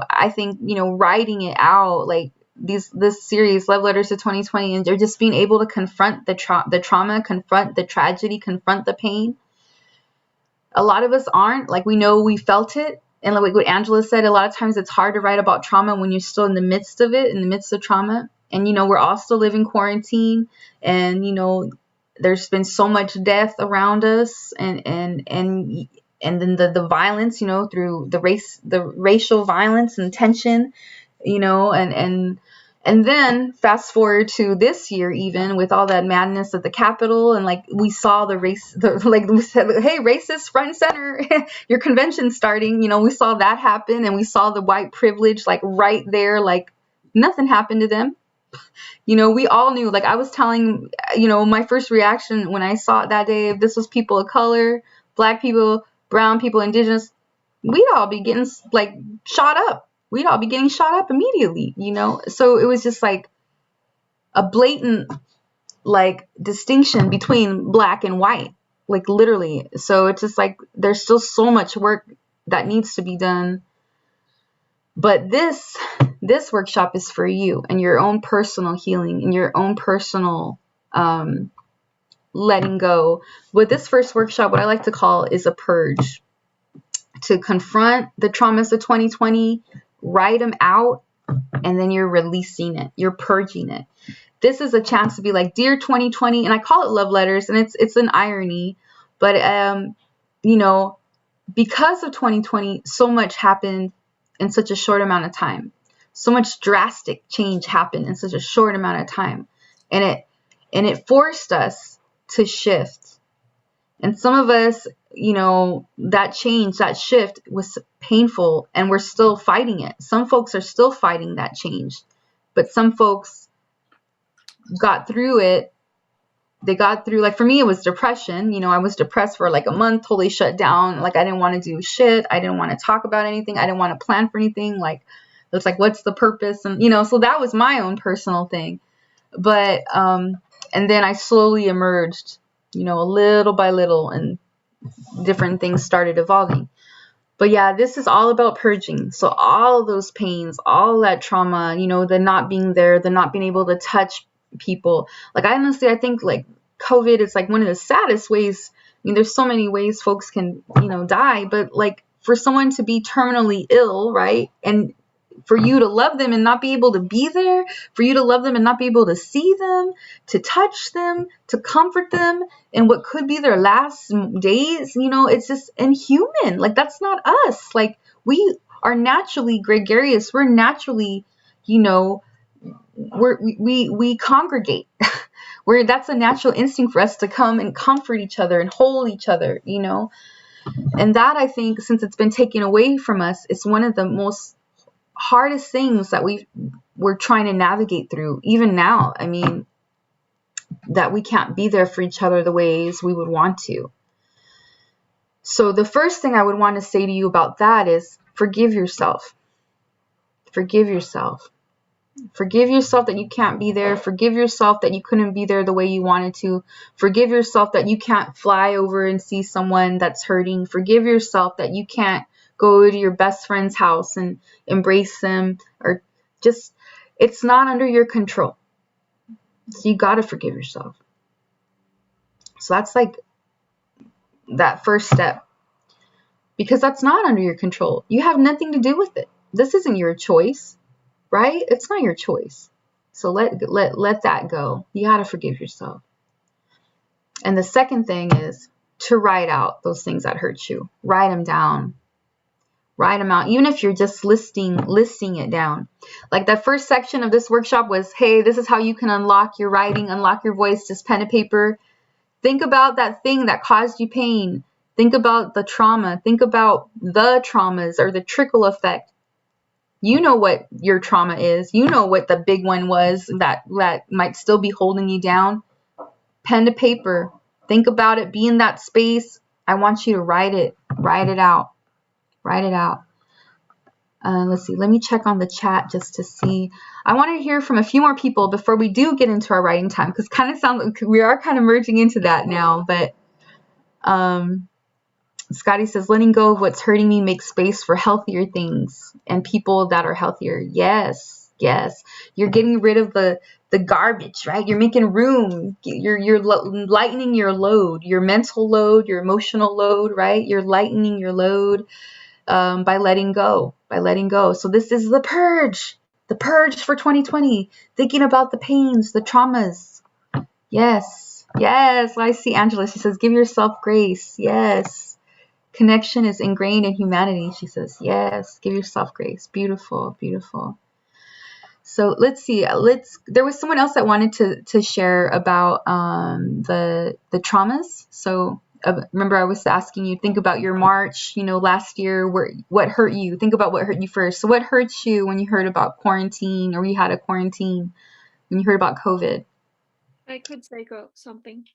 I think, writing it out, like this series, Love Letters to 2020, and they're just being able to confront the trauma, confront the tragedy, confront the pain. A lot of us aren't, like, we know we felt it. And like what Angela said, a lot of times it's hard to write about trauma when you're still in the midst of it, in the midst of trauma. And, we're all still living quarantine, and, there's been so much death around us, and then the violence, through the racial violence and tension, and then fast forward to this year, even with all that madness at the Capitol, and, like, we saw like we said, hey, racist front and center, your convention starting, we saw that happen, and we saw the white privilege, like, right there, like nothing happened to them. We all knew, like I was telling, my first reaction when I saw it that day, if this was people of color, Black people, brown people, indigenous, we'd all be getting, like, shot up. We'd all be getting shot up immediately, So it was just like a blatant, like, distinction between Black and white, like, literally. So it's just like there's still so much work that needs to be done. But this workshop is for you and your own personal healing and your own personal letting go. With this first workshop, what I like to call is a purge. To confront the traumas of 2020, write them out, and then you're releasing it. You're purging it. This is a chance to be like, dear 2020, and I call it love letters, and it's an irony, but because of 2020, so much happened in such a short amount of time. So much drastic change happened in such a short amount of time, and it forced us to shift. And some of us, that change, that shift was painful, and we're still fighting it. Some folks are still fighting that change, but some folks got through it. They got through, like, for me, it was depression. I was depressed for like a month, totally shut down. Like, I didn't want to do shit. I didn't want to talk about anything. I didn't want to plan for anything. Like, it's like, what's the purpose? And, so that was my own personal thing. But, and then I slowly emerged, little by little, and different things started evolving. But yeah, this is all about purging. So all those pains, all that trauma, the not being there, the not being able to touch people. Like, I think, like, COVID is like one of the saddest ways. I mean, there's so many ways folks can, die, but, like, for someone to be terminally ill, right? And for you to love them and not be able to be there, for you to love them and not be able to see them, to touch them, to comfort them in what could be their last days. You know, it's just inhuman. Like, that's not us. Like, we are naturally gregarious. We're naturally, you know, we congregate. Where that's a natural instinct for us to come and comfort each other and hold each other, you know. And that, I think, since it's been taken away from us, it's one of the most hardest things that we're trying to navigate through even now. I mean, that we can't be there for each other the ways we would want to. So the first thing I would want to say to you about that is forgive yourself. Forgive yourself. Forgive yourself that you can't be there. Forgive yourself that you couldn't be there the way you wanted to. Forgive yourself that you can't fly over and see someone that's hurting. Forgive yourself that you can't go to your best friend's house and embrace them, or just, it's not under your control. So you got to forgive yourself. So that's like that first step, because that's not under your control. You have nothing to do with it. This isn't your choice. Right? It's not your choice. So let that go. You got to forgive yourself. And the second thing is to write out those things that hurt you. Write them down. Write them out. Even if you're just listing it down. Like that first section of this workshop was, hey, this is how you can unlock your writing, unlock your voice, just pen and paper. Think about that thing that caused you pain. Think about the trauma. Think about the traumas or the trickle effect. You know what your trauma is. You know what the big one was that might still be holding you down. Pen to paper. Think about it. Be in that space. I want you to write it. Write it out. Write it out. Let's see. Let me check on the chat just to see. I want to hear from a few more people before we do get into our writing time, because kind of sound like we are kind of merging into that now. But Scotty says, letting go of what's hurting me makes space for healthier things and people that are healthier. Yes, yes. You're getting rid of the garbage, right? You're making room. You're lightening your load, your mental load, your emotional load, right? You're lightening your load by letting go, So this is the purge for 2020. Thinking about the pains, the traumas. Yes, yes. I see Angela. She says, give yourself grace. Yes. Connection is ingrained in humanity, she says. Yes, give yourself grace. Beautiful, beautiful. So let's see. There was someone else that wanted to share about the traumas. So remember, I was asking you, think about your March, last year, what hurt you. Think about what hurt you first. So what hurt you when you heard about quarantine, or we had a quarantine, when you heard about COVID? I could say something.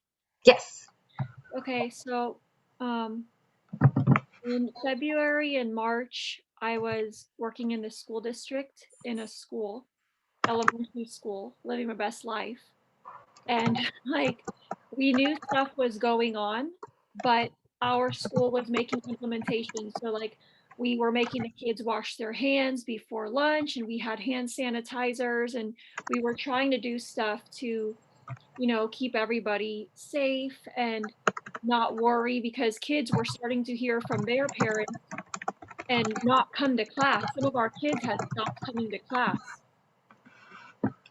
Yes. Okay, so in February and March, I was working in the school district in a school, elementary school, living my best life. And like, we knew stuff was going on, but our school was making implementation. So like, we were making the kids wash their hands before lunch, and we had hand sanitizers, and we were trying to do stuff to, keep everybody safe and not worry, because kids were starting to hear from their parents and not come to class. Some of our kids had stopped coming to class.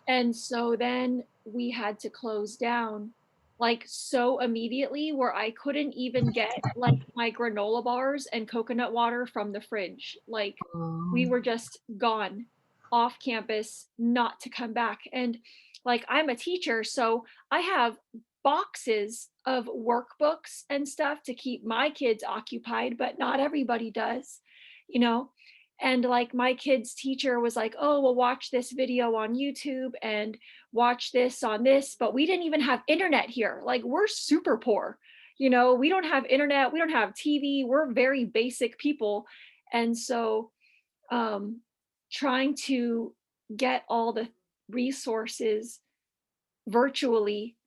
And so then we had to close down like so immediately, where I couldn't even get like my granola bars and coconut water from the fridge. Like we were just gone off campus, not to come back. And like, I'm a teacher, so I have boxes of workbooks and stuff to keep my kids occupied, but not everybody does, you know? And like, my kid's teacher was like, oh, well, watch this video on YouTube and watch this on this. But we didn't even have internet here. Like, we're super poor. We don't have internet. We don't have TV. We're very basic people. And so trying to get all the resources virtually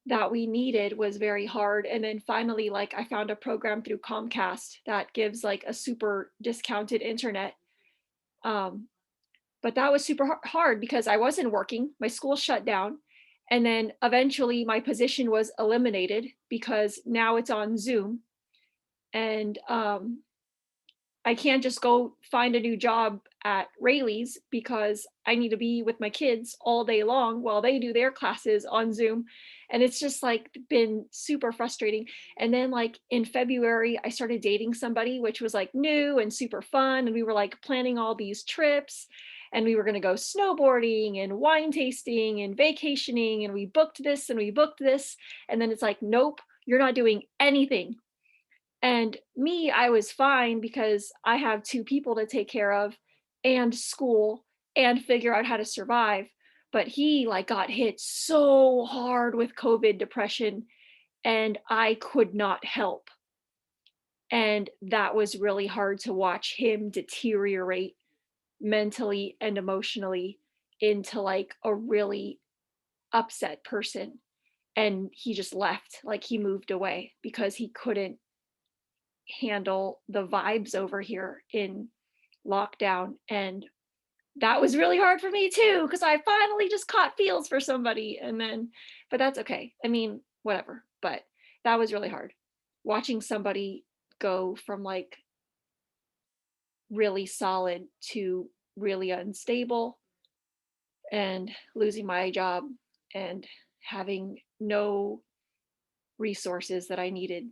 that we needed was very hard. And then finally, like, I found a program through Comcast that gives like a super discounted internet. But that was super hard because I wasn't working, my school shut down. And then eventually my position was eliminated because now it's on Zoom. And I can't just go find a new job at Rayleigh's because I need to be with my kids all day long while they do their classes on Zoom. And it's just like been super frustrating. And then like in February, I started dating somebody, which was like new and super fun. And we were like planning all these trips, and we were going to go snowboarding and wine tasting and vacationing. And we booked this and we booked this. And then it's like, nope, you're not doing anything. And me, I was fine because I have two people to take care of and school and figure out how to survive. But he like got hit so hard with COVID depression, and I could not help. And that was really hard to watch him deteriorate mentally and emotionally into like a really upset person. And he just left, like he moved away because he couldn't handle the vibes over here in lockdown. And that was really hard for me too, because I finally just caught feels for somebody. And then, but that's okay. I mean, whatever. But that was really hard. Watching somebody go from like really solid to really unstable, and losing my job and having no resources that I needed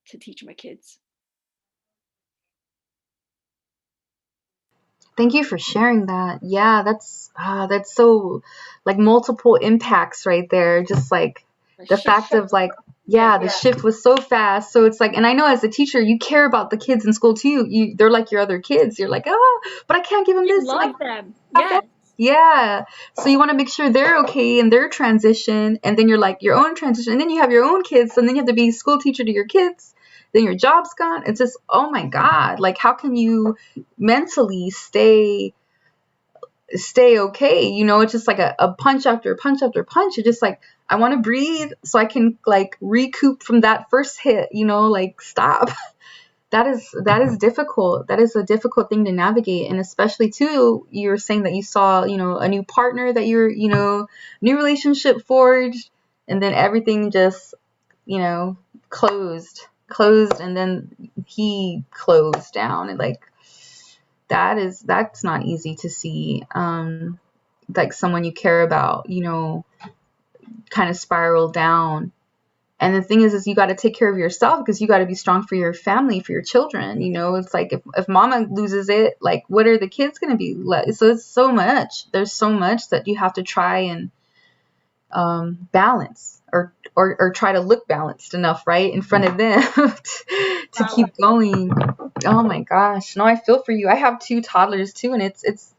to teach my kids. Thank you for sharing that. Yeah, that's so like multiple impacts right there. Just like the fact of like, yeah, the shift was so fast. So it's like, and I know as a teacher, you care about the kids in school too. They're like your other kids. You're like, oh, but I can't give them You this. love Like, them. love them. Yes. Yeah. So you want to make sure they're okay in their transition, and then you're like your own transition, and then you have your own kids, and then you have to be school teacher to your kids. Then your job's gone. It's just, oh my God. Like, how can you mentally stay okay? You know, it's just like a punch after punch after punch. You're just like, I want to breathe so I can like recoup from that first hit, you know, like stop. That is difficult. That is a difficult thing to navigate. And especially too, you're saying that you saw, you know, a new partner that you're, you know, new relationship forged, and then everything just, you know, closed, and then he closed down. And like, that's not easy to see. Like someone you care about, you know, kind of spiral down. And the thing is you got to take care of yourself, because you got to be strong for your family, for your children. You know, it's like if mama loses it, like what are the kids going to be like? So it's so much. There's so much that you have to try and balance, or try to look balanced enough, right, in front of them to keep going. Oh my gosh. No, I feel for you. I have two toddlers too, and it's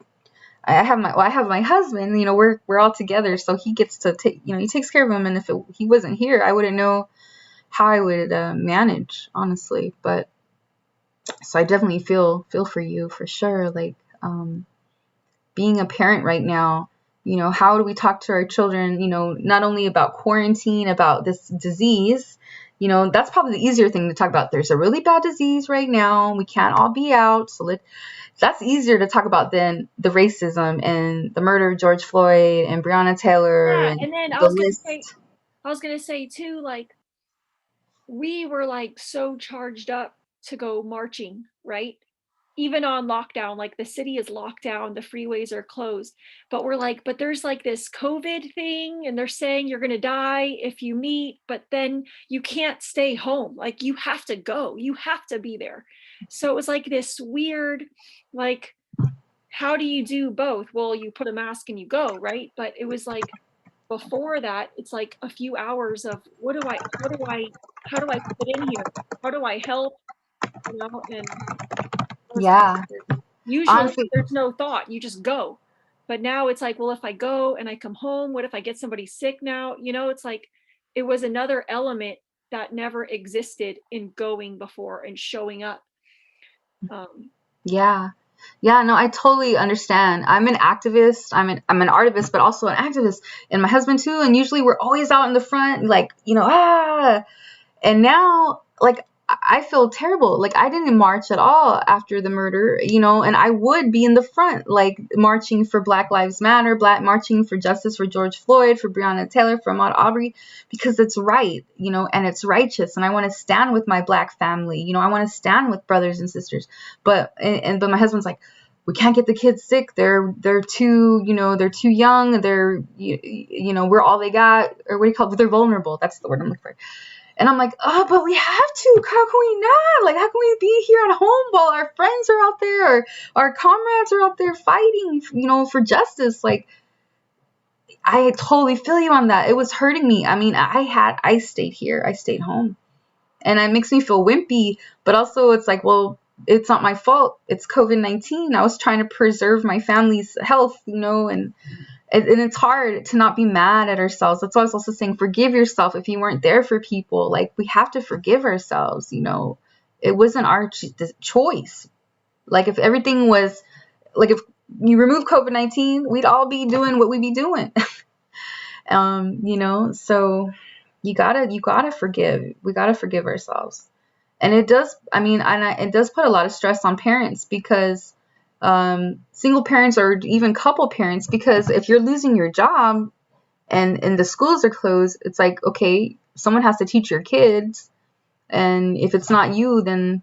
I have my husband, you know, we're all together, so he gets to take, you know, he takes care of them. And if he wasn't here, I wouldn't know how I would manage, honestly. But so I definitely feel for you for sure. Like being a parent right now, you know, how do we talk to our children, you know, not only about quarantine, about this disease, you know, that's probably the easier thing to talk about. There's a really bad disease right now. We can't all be out. So that's easier to talk about than the racism and the murder of George Floyd and Breonna Taylor. Yeah, And and then I the was gonna say too, like we were like so charged up to go marching, right? Even on lockdown, like the city is locked down, the freeways are closed, but we're like, but there's like this COVID thing, and they're saying you're gonna die if you meet, but then you can't stay home. Like you have to go, you have to be there. So it was like this weird, like, how do you do both? Well, you put a mask and you go, right? But it was like before that, it's like a few hours of how do I fit in here? How do I help? You know, and Yeah, usually honestly, there's no thought, you just go. But now it's like, well, if I go and I come home, what if I get somebody sick now? You know, it's like it was another element that never existed in going before and showing up. yeah. Yeah, no, I totally understand. I'm an activist. I'm an artist, but also an activist, and my husband too. And usually we're always out in the front, like, you know, And now, like, I feel terrible. Like, I didn't march at all after the murder, and I would be in the front, like marching for Black Lives Matter, marching for justice for George Floyd, for Breonna Taylor, for Ahmaud Arbery, because it's right, and it's righteous. And I want to stand with my Black family. I want to stand with brothers and sisters. But my husband's like, we can't get the kids sick. They're too, they're too young. They're, we're all they got, or what do you call it? They're vulnerable. That's the word I'm looking for. And I'm like, oh, but we have to. How can we not? Like, how can we be here at home while our friends are out there, or our comrades are out there fighting, for justice? Like, I totally feel you on that. It was hurting me. I mean, I stayed here. I stayed home. And it makes me feel wimpy, but also it's like, well, it's not my fault. It's COVID-19. I was trying to preserve my family's health, and it's hard to not be mad at ourselves. That's why I was also saying, forgive yourself if you weren't there for people. Like, we have to forgive ourselves, It wasn't our choice. Like, if everything was, like, if you remove COVID-19, we'd all be doing what we'd be doing. So you gotta forgive. We gotta forgive ourselves. And it does, it does put a lot of stress on parents, because single parents or even couple parents, because if you're losing your job and the schools are closed, it's like, okay, someone has to teach your kids. And if it's not you, then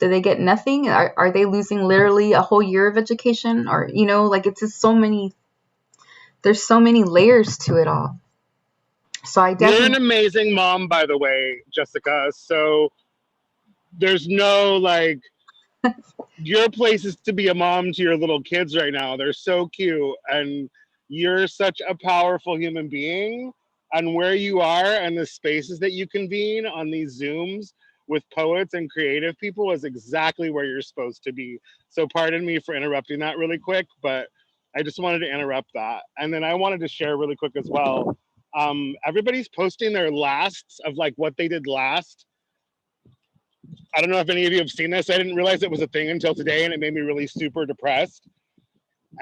do they get nothing? Are they losing literally a whole year of education? Or, like, it's just there's so many layers to it all. So I definitely... You're an amazing mom, by the way, Jessica. So there's no, like, your place is to be a mom to your little kids right now. They're so cute. And you're such a powerful human being. And where you are and the spaces that you convene on these Zooms with poets and creative people is exactly where you're supposed to be. So pardon me for interrupting that really quick, but I just wanted to interrupt that. And then I wanted to share really quick as well. Everybody's posting their lasts of, like, what they did last. I don't know if any of you have seen this. I didn't realize it was a thing until today, and it made me really super depressed.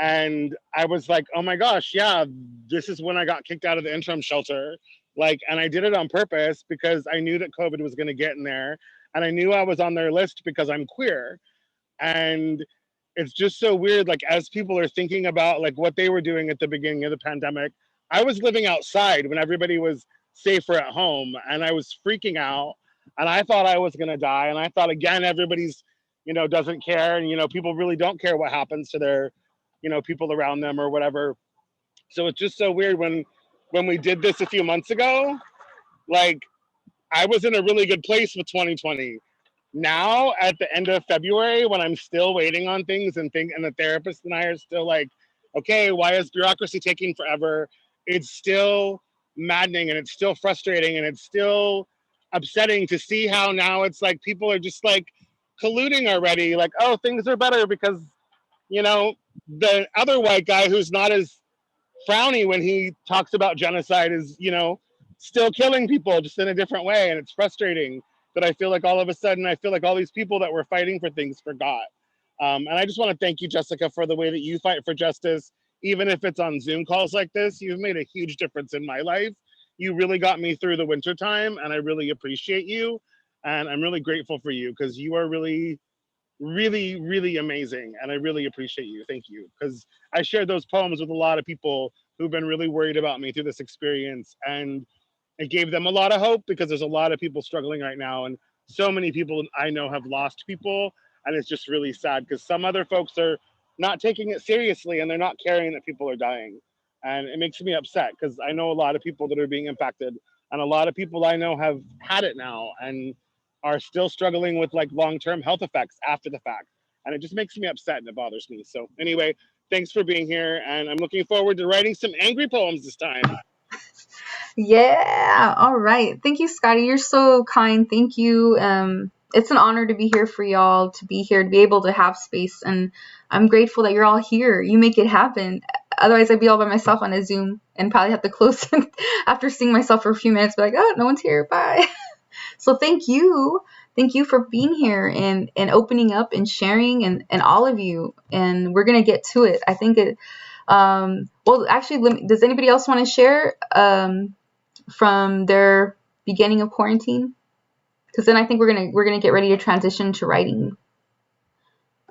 And I was like, oh my gosh, yeah, this is when I got kicked out of the interim shelter. Like, and I did it on purpose because I knew that COVID was going to get in there. And I knew I was on their list because I'm queer. And it's just so weird. Like, as people are thinking about, like, what they were doing at the beginning of the pandemic, I was living outside when everybody was safer at home, and I was freaking out, and I thought I was going to die. And I thought, again, everybody's, doesn't care. And, people really don't care what happens to their, people around them or whatever. So it's just so weird when we did this a few months ago, like, I was in a really good place with 2020. Now at the end of February, when I'm still waiting on things and the therapist and I are still like, okay, why is bureaucracy taking forever? It's still maddening, and it's still frustrating, and it's still upsetting to see how now it's like people are just like colluding already. Like, oh, things are better because, the other white guy who's not as frowny when he talks about genocide is, still killing people just in a different way. And it's frustrating that I feel like all of a sudden, I feel like all these people that were fighting for things forgot. And I just want to thank you, Jessica, for the way that you fight for justice. Even if it's on Zoom calls like this, you've made a huge difference in my life. You really got me through the winter time, and I really appreciate you. And I'm really grateful for you, because you are really, really, really amazing. And I really appreciate you. Thank you. Because I shared those poems with a lot of people who've been really worried about me through this experience. And it gave them a lot of hope, because there's a lot of people struggling right now. And so many people I know have lost people. And it's just really sad, because some other folks are not taking it seriously, and they're not caring that people are dying. And it makes me upset, because I know a lot of people that are being impacted, and a lot of people I know have had it now and are still struggling with, like, long-term health effects after the fact. And it just makes me upset, and it bothers me. So anyway, thanks for being here. And I'm looking forward to writing some angry poems this time. Yeah. All right. Thank you, Scotty. You're so kind. Thank you. It's an honor to be here for y'all, to be here, to be able to have space. And I'm grateful that you're all here. You make it happen. Otherwise, I'd be all by myself on a Zoom and probably have to close after seeing myself for a few minutes, be like, oh, no one's here. Bye. So thank you. Thank you for being here and opening up and sharing, and all of you. And we're going to get to it. I think it, well, actually, does anybody else want to share from their beginning of quarantine? Because then I think we're gonna get ready to transition to writing.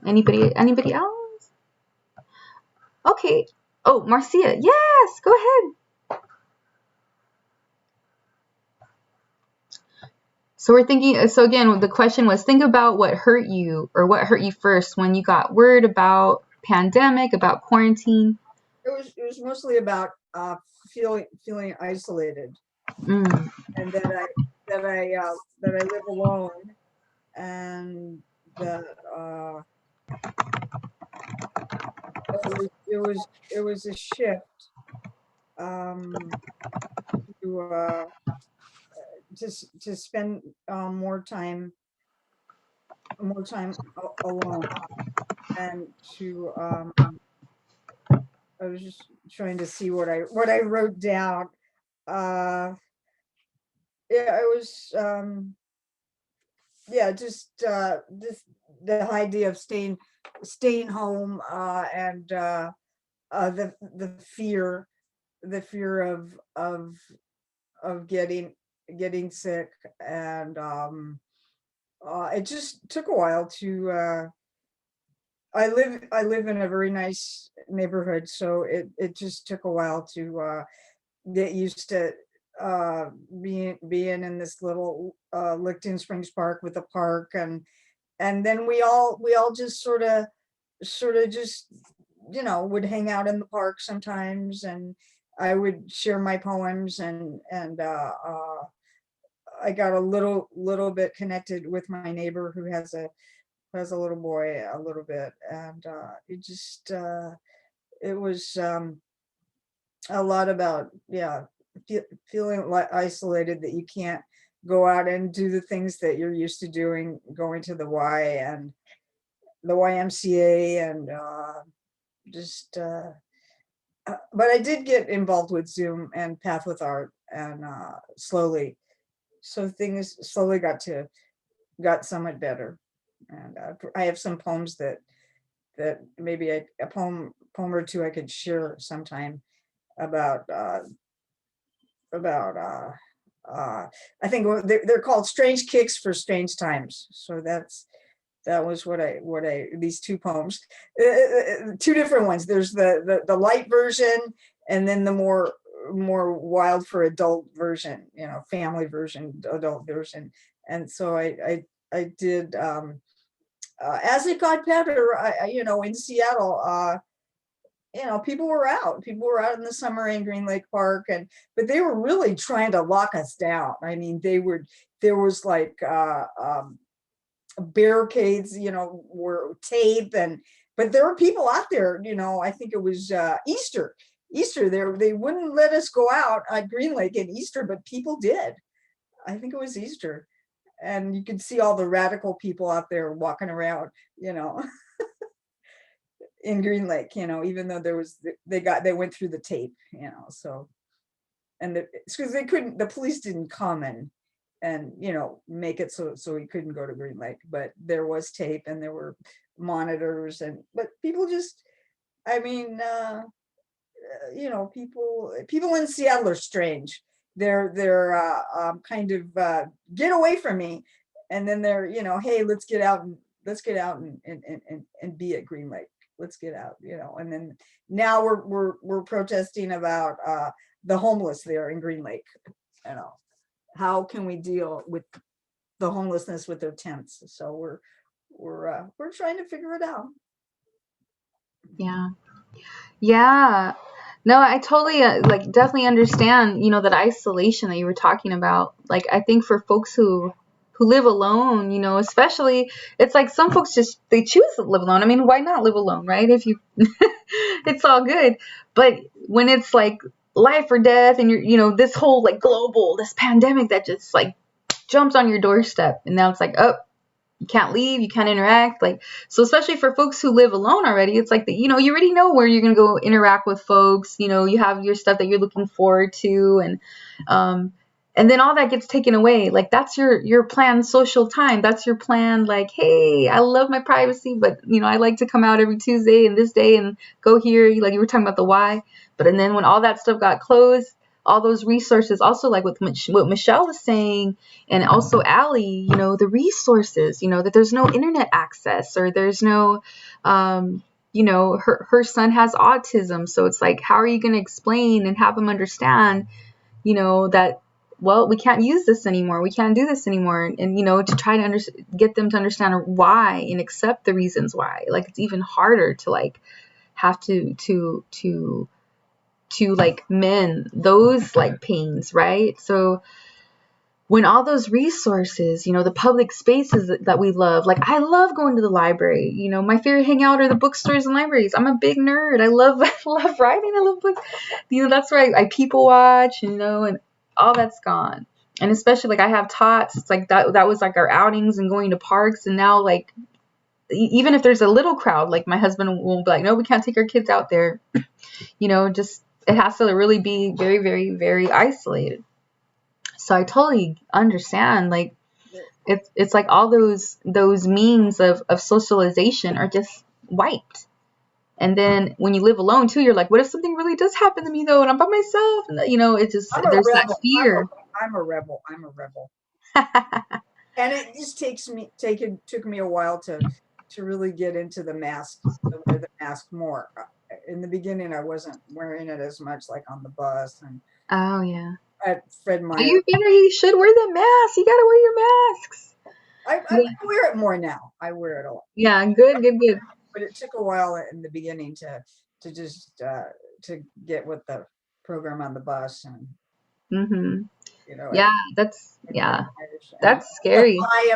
Anybody else? Okay. Oh, Marcia. Yes, go ahead. So we're thinking. So again, the question was: think about what hurt you, or what hurt you first when you got word about pandemic, about quarantine. It was mostly about feeling isolated, Mm. and that I live alone, and that it was a shift to to spend more time alone, and to I was just trying to see what I wrote down. Yeah, I was yeah, just this the idea of staying home, and the fear of getting sick, and it just took a while to I live in a very nice neighborhood, so it just took a while to get used to being in this little Licton Springs Park with a park, and then we all just sort of just would hang out in the park sometimes, and I would share my poems, and I got a little bit connected with my neighbor who has a little boy a little bit, and it just it was a lot about feeling isolated, that you can't go out and do the things that you're used to doing, going to the Y and the YMCA, and just but I did get involved with Zoom and Path with Art, and slowly, so things slowly got somewhat better, and I have some poems that maybe a poem or two I could share sometime about about I think they're called Strange Kicks for Strange Times. So that was what I these two poems, two different ones. There's the light version, and then the more wild for adult version, family version, adult version. And so I did as it got better, in Seattle, people were out. People were out in the summer in Green Lake Park, but they were really trying to lock us down. I mean, there was like barricades, were tape, but there were people out there. I think it was Easter. They wouldn't let us go out at Green Lake at Easter, but people did. I think it was Easter, and you could see all the radical people out there walking around, in Green Lake, even though they went through the tape, so, and because the police didn't come and make it so he couldn't go to Green Lake, but there was tape and there were monitors, but people just, I mean, people in Seattle are strange. They're kind of get away from me, and then they're hey, let's get out and be at Green Lake. Let's get out, and then now we're protesting about the homeless there in Green Lake. How can we deal with the homelessness with their tents? So we're trying to figure it out. Yeah. No, I totally definitely understand, that isolation that you were talking about. Like, I think for folks who live alone, especially, it's like some folks they choose to live alone. I mean, why not live alone, right? If you it's all good. But when it's like life or death, and you're, this whole like this pandemic that just like jumps on your doorstep, and now it's like, oh, you can't leave, you can't interact. Like, so especially for folks who live alone already, it's like you already know where you're going to go interact with folks. You have your stuff that you're looking forward to, and then all that gets taken away. Like, that's your planned social time. That's your plan. Like, hey, I love my privacy, but I like to come out every Tuesday and this day and go here. Like you were talking about the why, and then when all that stuff got closed, all those resources, also like what Michelle was saying, and also Allie, the resources, that there's no internet access, or there's no, her son has autism. So it's like, how are you going to explain and have him understand, that, well, we can't use this anymore. We can't do this anymore. And, to try to get them to understand why and accept the reasons why. Like, it's even harder to like have to like mend those like pains, right? So when all those resources, the public spaces that we love, like I love going to the library, my favorite hangout are the bookstores and libraries. I'm a big nerd. I love writing. I love books. That's why I people watch, and all that's gone. And especially like I have tots. It's like that was like our outings and going to parks. And now like, even if there's a little crowd, like my husband will be like, no, we can't take our kids out there. Just, it has to really be very, very, very isolated. So I totally understand. Like, it's like all those means of socialization are just wiped. And then when you live alone too, you're like, what if something really does happen to me though, and I'm by myself? And it's just, there's that fear. I'm a rebel. And it just took me a while to really get into the mask, to wear the mask more. In the beginning, I wasn't wearing it as much, like on the bus and oh yeah, at Fred Meyer. You should wear the mask. You gotta wear your masks. I wear it more now. I wear it a lot. Yeah, good. But it took a while in the beginning to just to get with the program on the bus, and yeah, that's scary. Buy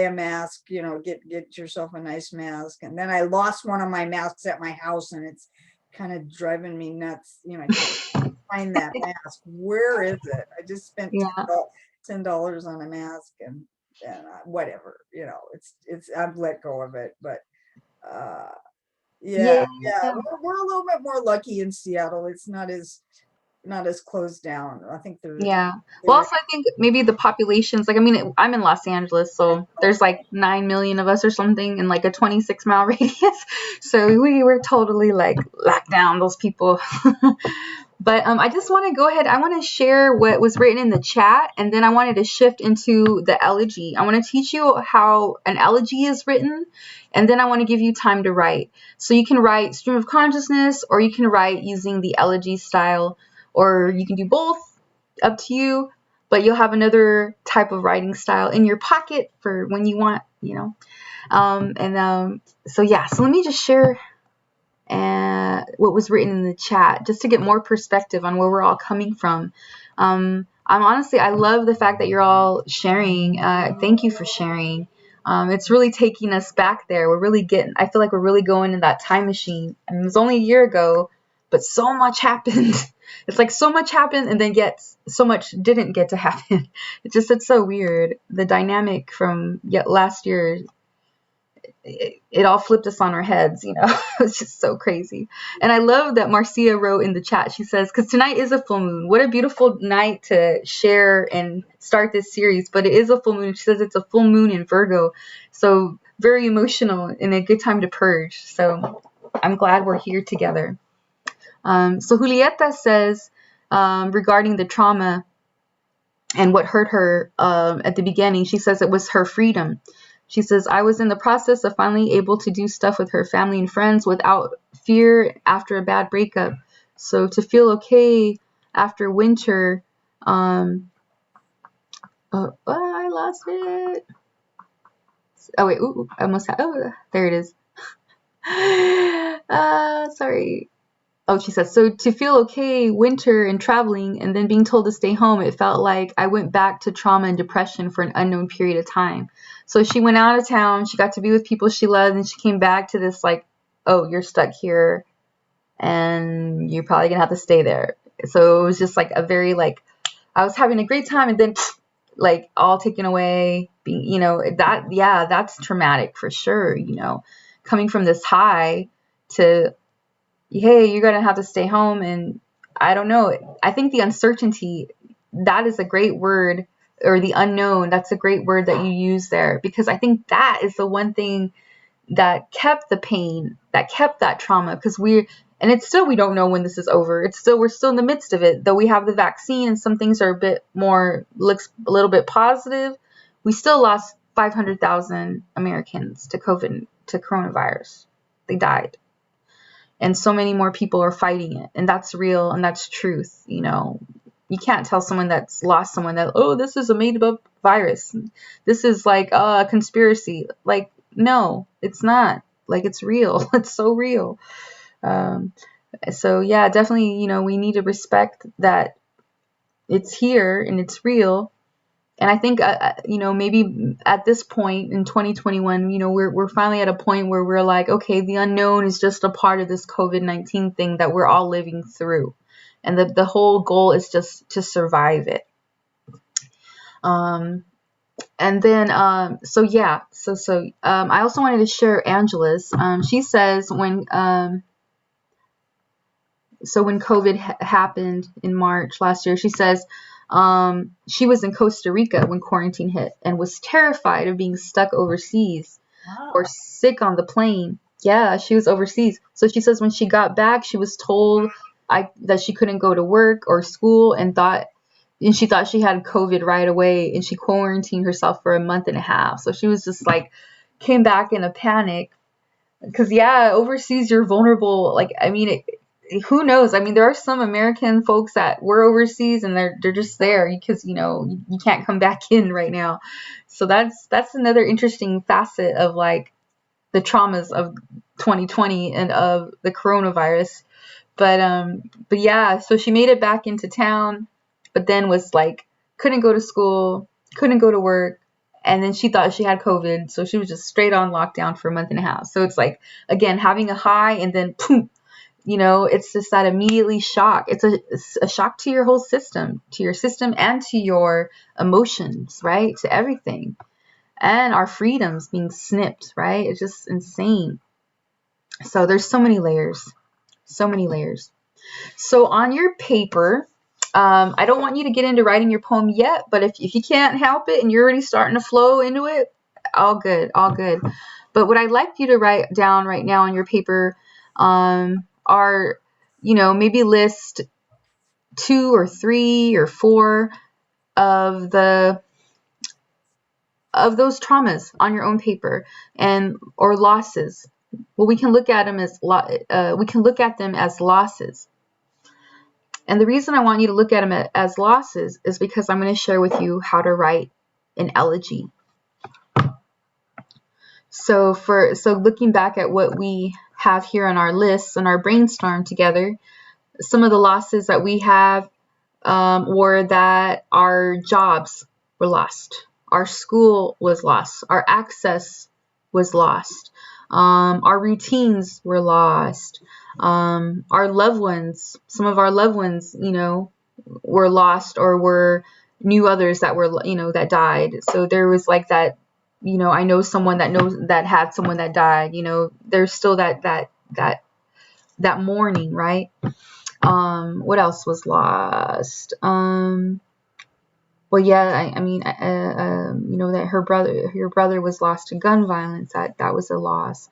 a mask, get yourself a nice mask. And then I lost one of my masks at my house, and it's kind of driving me nuts. I can't find that mask. Where is it? I just spent $10 on a mask, and whatever. It's I've let go of it, but we're a little bit more lucky in Seattle. It's not as closed down. I think well, also I think maybe the populations, like, I mean, I'm in Los Angeles, so there's like 9 million of us or something in like a 26-mile radius. So we were totally like locked down, those people. But I just want to go ahead. I want to share what was written in the chat, and then I wanted to shift into the elegy. I want to teach you how an elegy is written, and then I want to give you time to write. So you can write stream of consciousness, or you can write using the elegy style, or you can do both, up to you. But you'll have another type of writing style in your pocket for when you want, So let me just share what was written in the chat, just to get more perspective on where we're all coming from. I love the fact that you're all sharing. Thank you for sharing. It's really taking us back there. I feel like we're really going in that time machine. I mean, it was only a year ago, but so much happened. It's like so much happened, and then yet so much didn't get to happen. It's so weird. The dynamic from last year, it all flipped us on our heads, It's just so crazy. And I love that Marcia wrote in the chat. She says, because tonight is a full moon. What a beautiful night to share and start this series. But it is a full moon. She says it's a full moon in Virgo. So very emotional and a good time to purge. So I'm glad we're here together. So Julieta says, regarding the trauma and what hurt her at the beginning, she says it was her freedom. She says, I was in the process of finally able to do stuff with her family and friends without fear after a bad breakup. So to feel okay after winter, I lost it. Oh, wait, I almost had, there it is. Sorry. Oh, she says, so to feel okay winter and traveling and then being told to stay home, it felt like I went back to trauma and depression for an unknown period of time. So she went out of town, she got to be with people she loved, and she came back to this like, oh, you're stuck here and you're probably gonna have to stay there. So it was just like a very like, I was having a great time and then like all taken away, being, that's traumatic for sure, coming from this high to, hey, you're going to have to stay home. And I don't know. I think the uncertainty, that is a great word, or the unknown, that's a great word that you use there, because I think that is the one thing that kept the pain, that kept that trauma, because and it's still, we don't know when this is over. We're still in the midst of it, though we have the vaccine and some things are a bit more, looks a little bit positive. We still lost 500,000 Americans to coronavirus. They died. And so many more people are fighting it. And that's real and that's truth. You know, you can't tell someone that's lost someone that, oh, this is a made up virus. This is like a conspiracy. Like, no, it's not. Like, it's real. It's so real. So yeah, definitely, you know, we need to respect that it's here and it's real. And I think, you know, maybe at this point in 2021, you know, we're finally at a point where we're like, okay, the unknown is just a part of this COVID-19 thing that we're all living through. And the whole goal is just to survive it. And then, so yeah, I also wanted to share Angela's. She says when COVID happened in March last year, she says, she was in Costa Rica when quarantine hit and was terrified of being stuck overseas or sick on the plane. Yeah, she was overseas. So she says when she got back, she was told that she couldn't go to work or school and she thought she had COVID right away, and she quarantined herself for a month and a half. So she was just like, came back in a panic because, yeah, overseas you're vulnerable. Like, I mean, who knows? I mean, there are some American folks that were overseas and they're just there because, you know, you can't come back in right now. So that's another interesting facet of like the traumas of 2020 and of the coronavirus. But yeah, so she made it back into town, but then was like, couldn't go to school, couldn't go to work. And then she thought she had COVID. So she was just straight on lockdown for a month and a half. So it's like, again, having a high and then boom. You know, it's just that immediately shock. It's a shock to your whole system, and to your emotions, right? To everything. And our freedoms being snipped, right? It's just insane. So there's so many layers. So many layers. So on your paper, I don't want you to get into writing your poem yet, but if you can't help it and you're already starting to flow into it, all good, all good. But what I'd like you to write down right now on your paper, are, you know, maybe list 2 or 3 or 4 of those traumas on your own paper or losses. Well, we can look at them as losses. And the reason I want you to look at them as losses is because I'm going to share with you how to write an elegy. So looking back at what we have here on our lists and our brainstorm together, some of the losses that we have were that our jobs were lost, our school was lost, our access was lost, our routines were lost, our loved ones, some of our loved ones, you know, were lost or were knew others that were, you know, that died. So there was like that, you know, I know someone that had someone that died, you know, there's still that mourning, right? What else was lost? Well, yeah, I mean, you know, that your brother was lost to gun violence. That was a loss.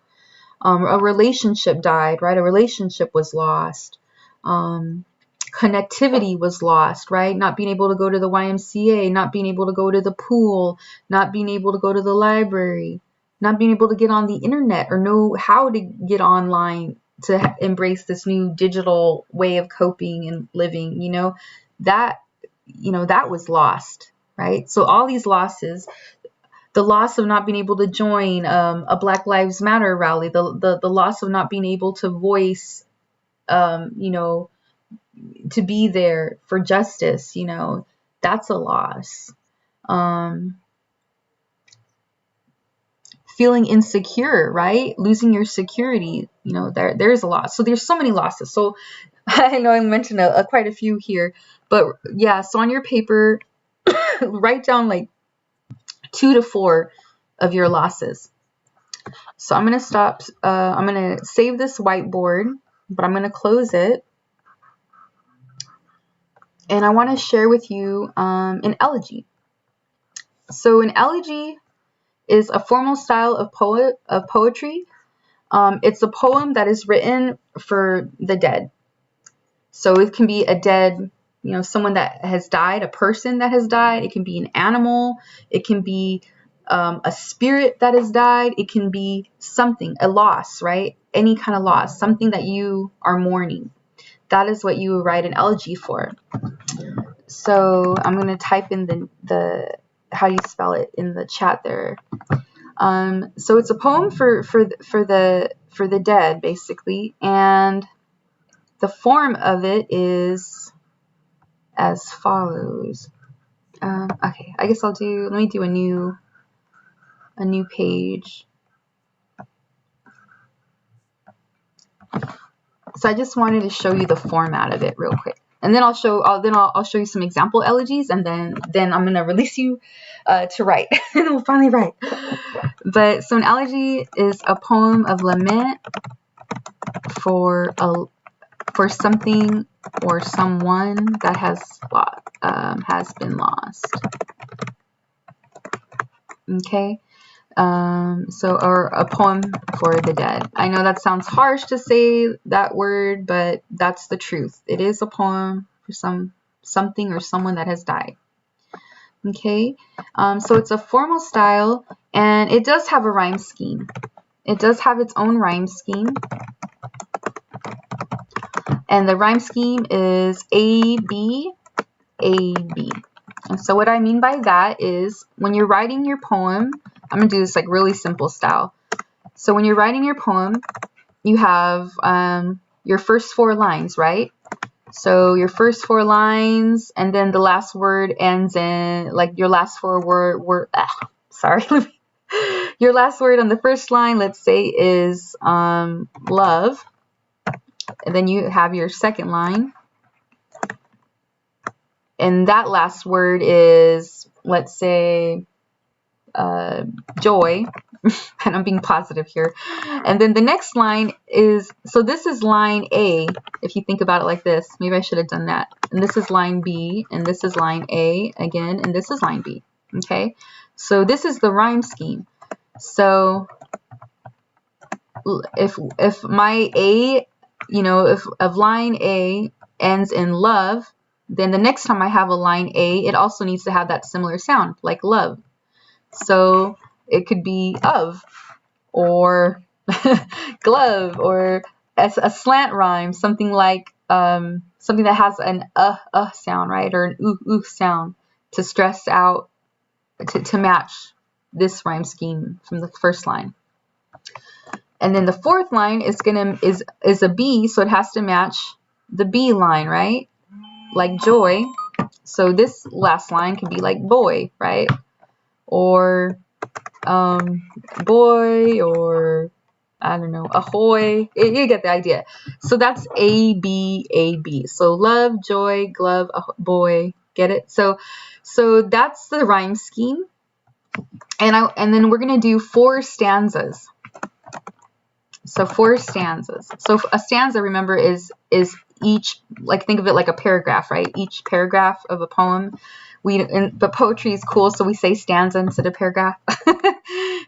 A relationship died, right? A relationship was lost. Connectivity was lost, right? Not being able to go to the YMCA, not being able to go to the pool, not being able to go to the library, not being able to get on the internet or know how to get online to embrace this new digital way of coping and living, you know, that was lost, right? So all these losses, the loss of not being able to join a Black Lives Matter rally, the loss of not being able to voice, you know, to be there for justice, you know, that's a loss. Feeling insecure, right? Losing your security, you know, there's a loss. So there's so many losses. So I know I mentioned quite a few here, but yeah, so on your paper, write down like 2 to 4 of your losses. So I'm going to stop. I'm going to save this whiteboard, but I'm going to close it. And I want to share with you an elegy. So an elegy is a formal style of poetry. It's a poem that is written for the dead. So it can be a dead, someone that has died, a person that has died. It can be an animal. It can be a spirit that has died. It can be something, a loss, right? Any kind of loss, something that you are mourning. That is what you write an elegy for. So I'm going to type in the how you spell it in the chat there. So it's a poem for the dead, basically, and the form of it is as follows. Okay, I guess let me do a new page. So I just wanted to show you the format of it real quick, and then I'll show you some example elegies, and then I'm gonna release you to write, and we'll finally write. But so an elegy is a poem of lament for something or someone that has been lost. Okay. Or a poem for the dead. I know that sounds harsh to say that word, but that's the truth. It is a poem for something or someone that has died. Okay, so it's a formal style, and it does have a rhyme scheme. It does have its own rhyme scheme, and the rhyme scheme is A, B, A, B. And so what I mean by that is when you're writing your poem, I'm going to do this like really simple style. So when you're writing your poem, you have your first 4 lines, right? So your first 4 lines, and then the last word ends in, like your last 4 your last word on the first line, let's say, is love. And then you have your second line. And that last word is, let's say, joy. And I'm being positive here. And then the next line is, so this is line A, if you think about it like this. Maybe I should have done that. And this is line B, and this is line A again, and this is line B. Okay? So this is the rhyme scheme. So if my A, if line A ends in love, then the next time I have a line A, it also needs to have that similar sound, like love. So it could be of, or glove, or as a slant rhyme, something like something that has an sound, right, or an ooh sound to stress out, to match this rhyme scheme from the first line. And then the fourth line is a B, so it has to match the B line, right? Like joy. So this last line can be like boy, right? Or boy, or I don't know, ahoy. You get the idea. So that's A, B, A, B. So love, joy, glove, boy. Get it? So that's the rhyme scheme. And then we're gonna do 4 stanzas. So 4 stanzas. So a stanza, remember, is each, like, think of it like a paragraph, right? Each paragraph of a poem. But poetry is cool, so we say stanza instead of paragraph.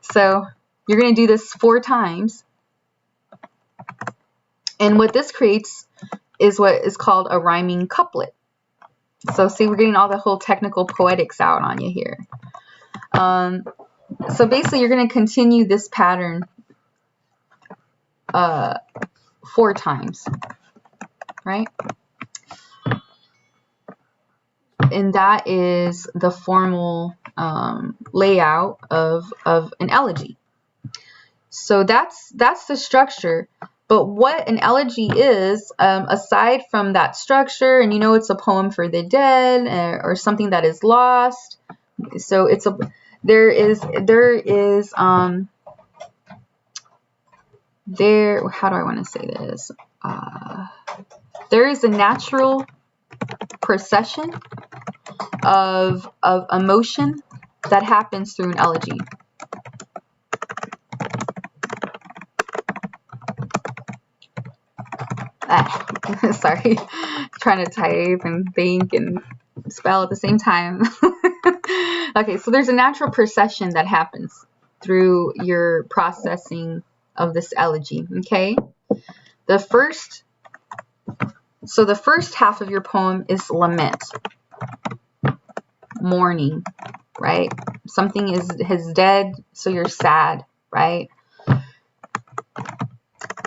So you're going to do this 4 times. And what this creates is what is called a rhyming couplet. So see, we're getting all the whole technical poetics out on you here. So basically, you're going to continue this pattern 4 times, right? And that is the formal layout of an elegy. So that's the structure. But what an elegy is, aside from that structure, and it's a poem for the dead, or something that is lost. So how do I want to say this? There is a natural procession of emotion that happens through an elegy. Sorry, trying to type and think and spell at the same time. Okay, so there's a natural procession that happens through your processing of this elegy. Okay, the first half of your poem is lament, mourning, right? Something is dead, so you're sad, right?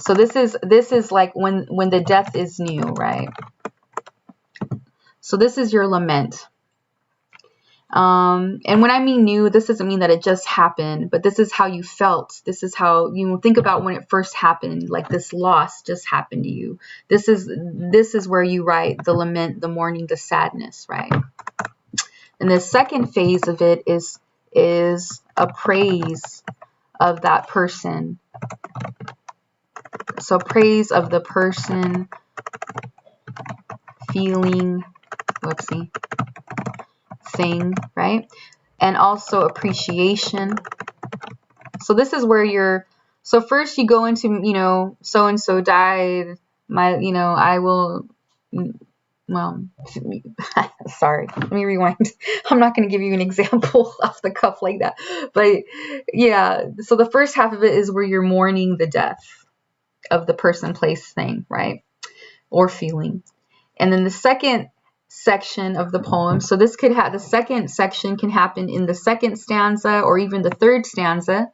So this is like when the death is new, right? So this is your lament. And when I mean new, this doesn't mean that it just happened, but this is how you felt. This is how you think about when it first happened, like this loss just happened to you. This is where you write the lament, the mourning, the sadness, right? And the second phase of it is a praise of that person. So praise of the person, feeling, thing, right? And also appreciation. So this is where so first you go into, so-and-so died, I will, well, sorry, let me rewind. I'm not going to give you an example off the cuff like that. But yeah, so the first half of it is where you're mourning the death of the person, place, thing, right? Or feeling. And then the second section of the poem, so this could have, the second section can happen in the second stanza or even the third stanza.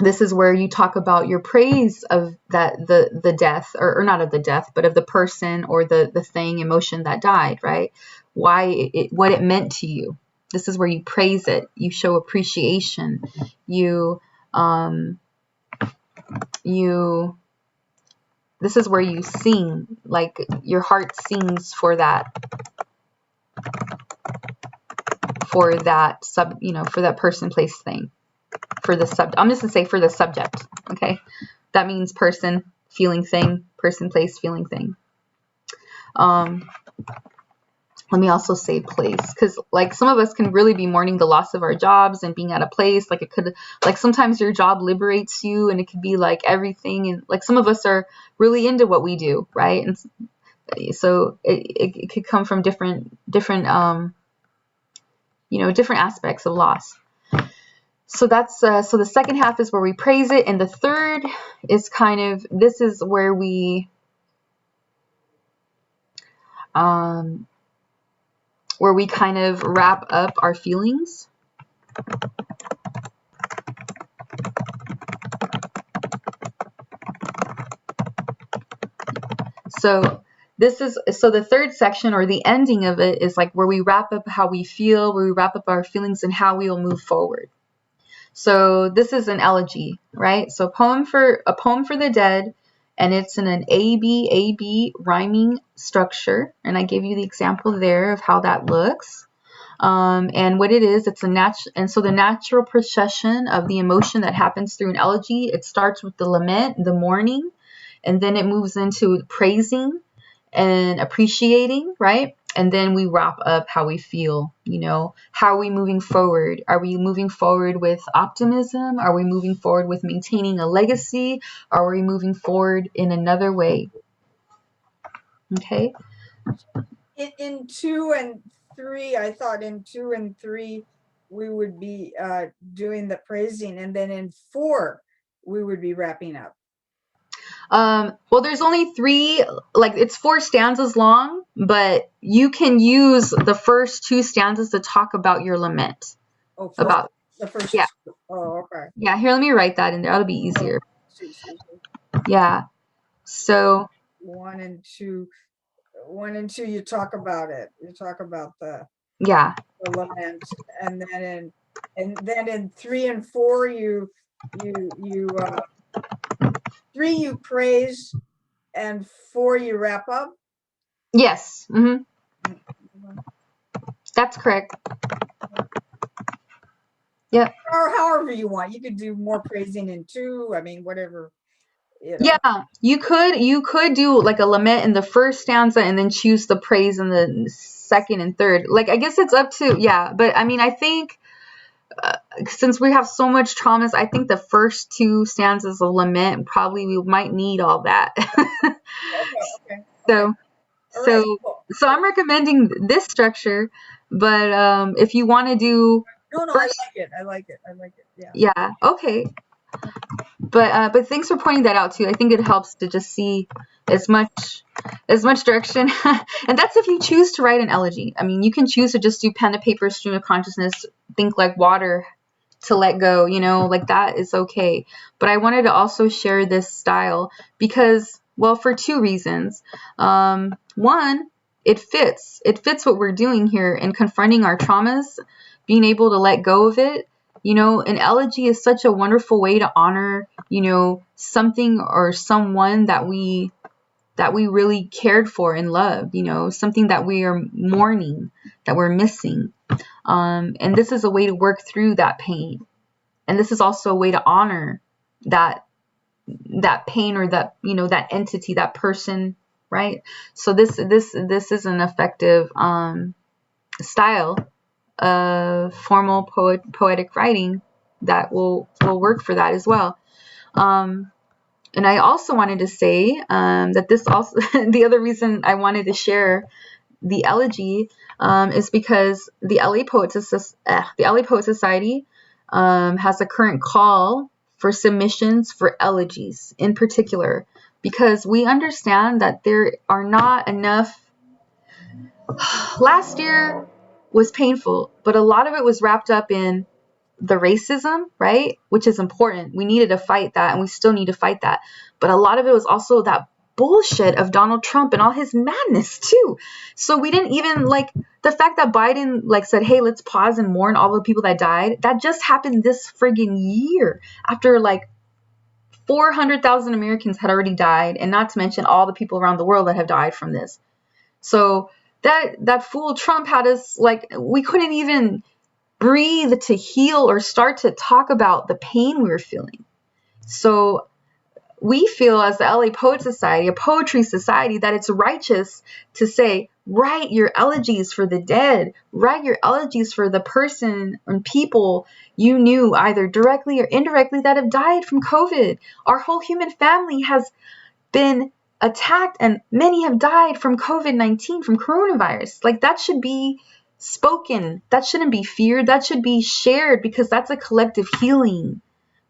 This is where you talk about your praise of that the death, or not of the death, but of the person or the thing, emotion that died, right? What it meant to you. This is where you praise it. You show appreciation. This is where you sing, like your heart sings for that for that person, place, thing. I'm just gonna say for the subject, okay? That means person, feeling, thing, person, place, feeling, thing. Let me also say place, because like some of us can really be mourning the loss of our jobs and being at a place. Like it could, like sometimes your job liberates you, and it could be like everything. And like some of us are really into what we do, right? And so it could come from different different aspects of loss. So that's so the second half is where we praise it, and the third is this is where we kind of wrap up our feelings. So the third section, or the ending of it, is like where we wrap up how we feel, where we wrap up our feelings and how we will move forward. So this is an elegy, right? So a poem for the dead, and it's in an A-B rhyming structure. And I gave you the example there of how that looks. And what it is, it's so the natural procession of the emotion that happens through an elegy, it starts with the lament, the mourning, and then it moves into praising and appreciating, right? And then we wrap up how we feel, how are we moving forward? Are we moving forward with optimism? Are we moving forward with maintaining a legacy? Are we moving forward in another way? Okay. In 2 and 3, I thought in 2 and 3 we would be doing the praising, and then in 4 we would be wrapping up. Well, there's only 3, like it's 4 stanzas long, but you can use the first 2 stanzas to talk about your lament. Oh, about the first. Yeah. Oh, okay. Yeah, here, let me write that in there. That'll be easier. Yeah. So 1 and 2, you talk about it. You talk about the lament, and then in 3 and 4 you 3 you praise, and 4 you wrap up. Yes. Mm-hmm. That's correct. Yeah. Or however you want. You could do more praising in 2. I mean, whatever. Yeah, you could do like a lament in the first stanza and then choose the praise in the second and third. Like, I guess it's up to, but I mean, I think since we have so much traumas, I think the first 2 stanzas of lament, probably we might need all that. Okay. So I'm recommending this structure, but if you want to do No, I First, like it. I like it. Yeah. yeah, okay. But thanks for pointing that out too. I think it helps to just see as much direction. And that's if you choose to write an elegy. I mean, you can choose to just do pen to paper, stream of consciousness, think like water, to let go, like that is okay. But I wanted to also share this style because, well, for two reasons. One, it fits what we're doing here in confronting our traumas, being able to let go of it. An elegy is such a wonderful way to honor, something or someone that we really cared for and loved, something that we are mourning, that we're missing. And this is a way to work through that pain. And this is also a way to honor that pain or that, that entity, that person, right? So this is an effective style of formal poetic writing that will work for that as well. And I also wanted to say that this also the other reason I wanted to share the elegy is because the LA Poet Society has a current call for submissions for elegies in particular, because we understand that there are not enough. Last year was painful, but a lot of it was wrapped up in the racism, right? Which is important. We needed to fight that, and we still need to fight that. But a lot of it was also that bullshit of Donald Trump and all his madness too. So we didn't even the fact that Biden said, hey, let's pause and mourn all the people that died. That just happened this friggin' year after 400,000 Americans had already died, and not to mention all the people around the world that have died from this. So that fool Trump had us we couldn't even breathe to heal or start to talk about the pain we were feeling. So we feel as the LA Poet Society, a poetry society, that it's righteous to say, write your elegies for the dead, write your elegies for the person and people you knew either directly or indirectly that have died from COVID. Our whole human family has been attacked and many have died from COVID-19, from coronavirus. That should be spoken. That shouldn't be feared. That should be shared, because that's a collective healing.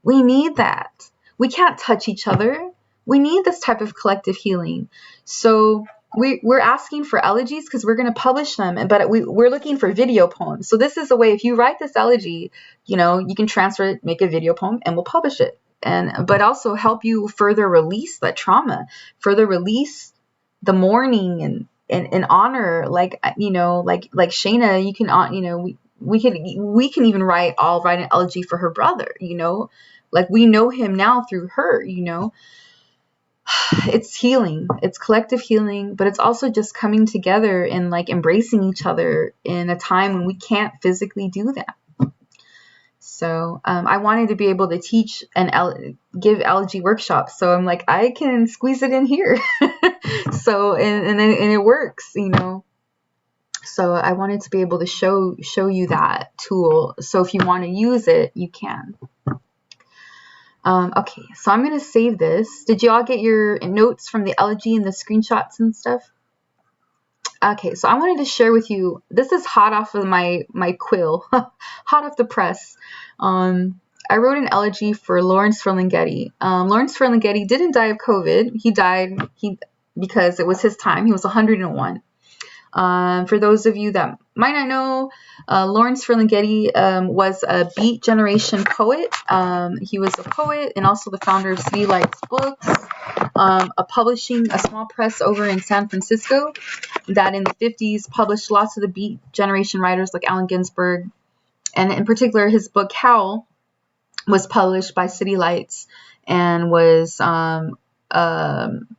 We need that. We can't touch each other. We need this type of collective healing. So we're asking for elegies because we're going to publish them, but we're looking for video poems. So this is a way, if you write this elegy, you can transfer it, make a video poem, and we'll publish it. But also help you further release that trauma, further release the mourning and honor, like Shayna, you can, we can even write an elegy for her brother, we know him now through her, It's healing, it's collective healing, but it's also just coming together and embracing each other in a time when we can't physically do that. So I wanted to be able to teach and give elegy workshops. So I'm I can squeeze it in here. So and it works, So I wanted to be able to show you that tool. So if you want to use it, you can. Okay, so I'm going to save this. Did you all get your notes from the elegy and the screenshots and stuff? Okay, so I wanted to share with you, this is hot off of my quill, hot off the press. I wrote an elegy for Lawrence Ferlinghetti. Lawrence Ferlinghetti didn't die of COVID. He died because it was his time. He was 101. For those of you that might not know, Lawrence Ferlinghetti was a Beat Generation poet. He was a poet and also the founder of City Lights Books, a small press over in San Francisco that in the 50s published lots of the Beat Generation writers like Allen Ginsberg. And in particular, his book Howl was published by City Lights and was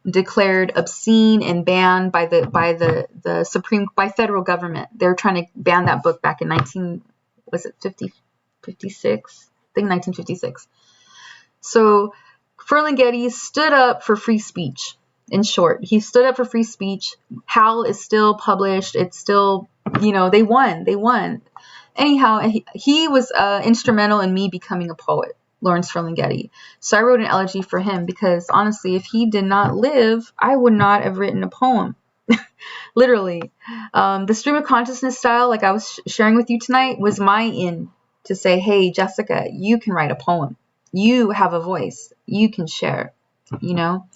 declared obscene and banned by the federal government. They were trying to ban that book back in 1956? I think 1956. So Ferlinghetti stood up for free speech. In short, he stood up for free speech. Howl is still published. It's still, they won. Anyhow, he was instrumental in me becoming a poet, Lawrence Ferlinghetti. So I wrote an elegy for him because honestly, if he did not live, I would not have written a poem. Literally. The stream of consciousness style, like I was sharing with you tonight, was my in. to say, hey, Jessica, you can write a poem. You have a voice. You can share, you know?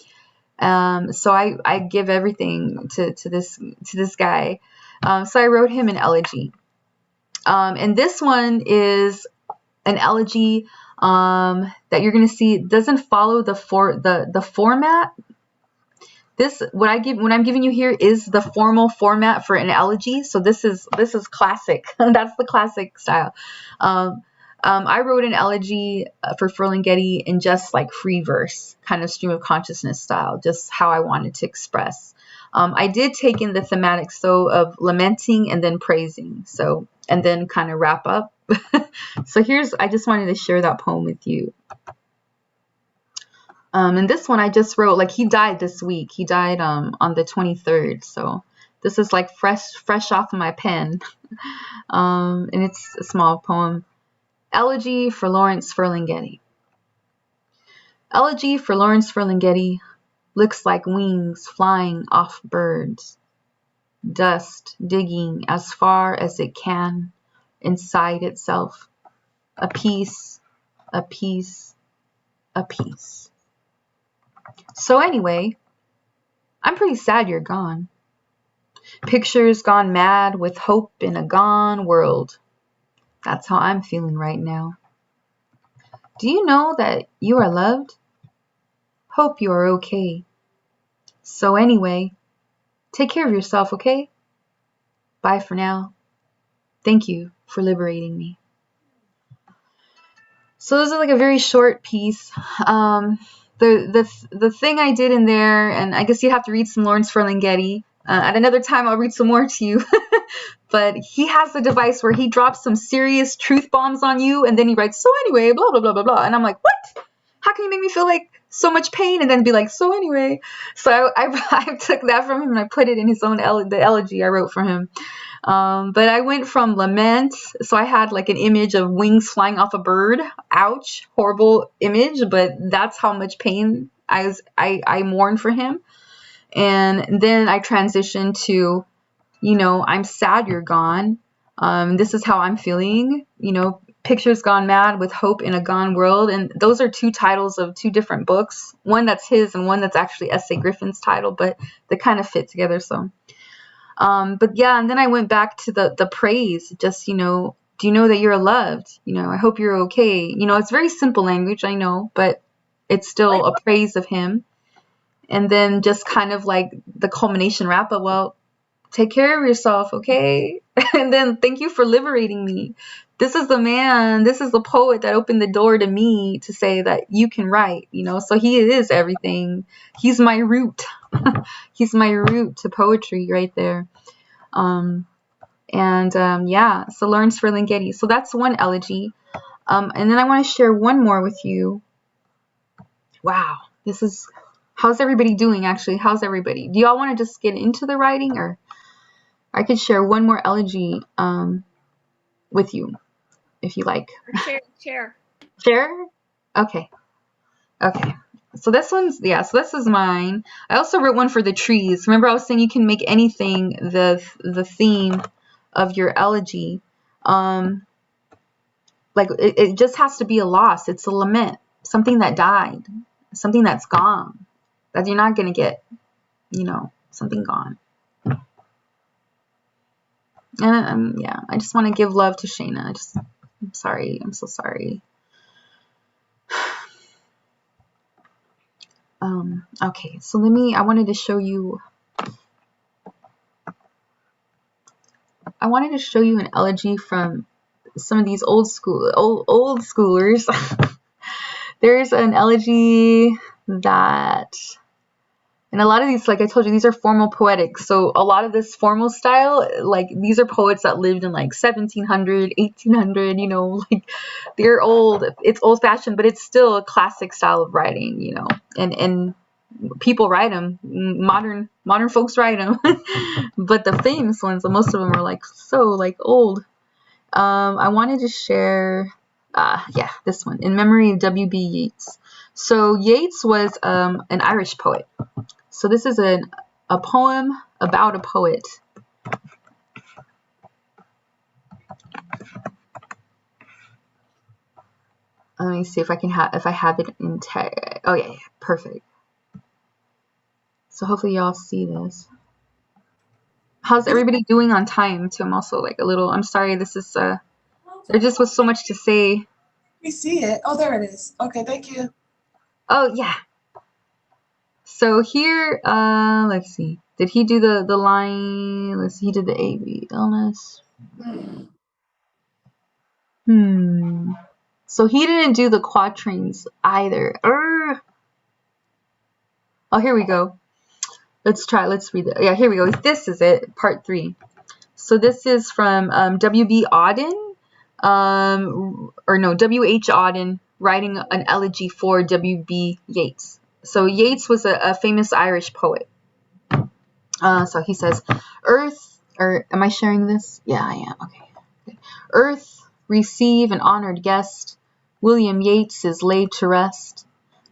So I give everything to this guy. So I wrote him an elegy. And this one is an elegy that you're going to see doesn't follow the format. What I'm giving you here is the formal format for an elegy. So this is classic. That's the classic style. I wrote an elegy for Ferlinghetti in just like free verse, kind of stream of consciousness style, just how I wanted to express. I did take in the thematics though of lamenting and then praising. So, and then kind of wrap up. So I just wanted to share that poem with you. And this one I just wrote, like he died this week. He died on the 23rd. So this is like fresh off my pen. And it's a small poem. Elegy for Lawrence Ferlinghetti. Elegy for Lawrence Ferlinghetti looks like wings flying off birds. Dust digging as far as it can inside itself. A piece, a piece, a piece. So anyway, I'm pretty sad you're gone. Pictures gone mad with hope in a gone world. That's how I'm feeling right now. Do you know that you are loved? Hope you are okay. So anyway, take care of yourself, okay? Bye for now. Thank you for liberating me. So this is like a very short piece. The thing I did in there, and I guess you have to read some Lawrence Ferlinghetti. At another time, I'll read some more to you. But he has a device where he drops some serious truth bombs on you, and then he writes, so anyway, blah, blah, blah, blah, blah. And I'm like, what? How can you make me feel like so much pain and then be like, so anyway? So I took that from him and I put it in his own the elegy I wrote for him. But I went from lament, so I had like an image of wings flying off a bird. Ouch, horrible image, but that's how much pain I mourn for him. And then I transitioned to, you know, I'm sad you're gone. This is how I'm feeling, you know, pictures gone mad with hope in a gone world. And those are two titles of two different books, one that's his and one that's actually S.A. Griffin's title, but they kind of fit together. So, but yeah, and then I went back to the praise, just, you know, do you know that you're loved? You know, I hope you're okay. You know, it's very simple language, I know, but it's still a praise of him. And then just kind of like the culmination wrap up, well, take care of yourself, okay? And then thank you for liberating me. This is the man, this is the poet that opened the door to me to say that you can write, you know? So he is everything. He's my root. He's my root to poetry right there. Yeah, so Lawrence Ferlinghetti. So that's one elegy. And then I want to share one more with you. Wow, how's everybody doing actually? How's everybody? Do y'all want to just get into the writing, or I could share one more elegy with you if you like. Share. Share? Okay. So this is mine. I also wrote one for the trees. Remember I was saying you can make anything the theme of your elegy. Like it just has to be a loss. It's a lament. Something that died. Something that's gone. That you're not going to get, you know, something gone. And yeah, I just want to give love to Shayna. I'm sorry. I'm so sorry. Okay, so I wanted to show you an elegy from some of these old schoolers. There's an elegy that, and a lot of these, like I told you, these are formal poetics. So a lot of this formal style, like these are poets that lived in like 1700, 1800, you know, like they're old. It's old fashioned, but it's still a classic style of writing, you know, and people write them. Modern folks write them. But the famous ones, most of them are like so like old. I wanted to share, this one, In Memory of W.B. Yeats. So Yeats was an Irish poet. So this is a poem about a poet. Let me see if I have it in tag. Oh yeah, perfect. So hopefully y'all see this. How's everybody doing on time too? I'm also like I'm sorry, this is there just was so much to say. We see it. Oh, there it is. Okay, thank you. Oh yeah. So here, let's see. Did he do the line? Let's see, he did the AB illness. So he didn't do the quatrains either. Oh, here we go. Let's read it. Yeah, here we go. This is it, part 3. So this is from W.B. Auden, W.H. Auden, writing an elegy for W.B. Yeats. So Yeats was a famous Irish poet. So he says, Earth, or am I sharing this? Yeah, I am. Okay. Earth, receive an honored guest. William Yeats is laid to rest.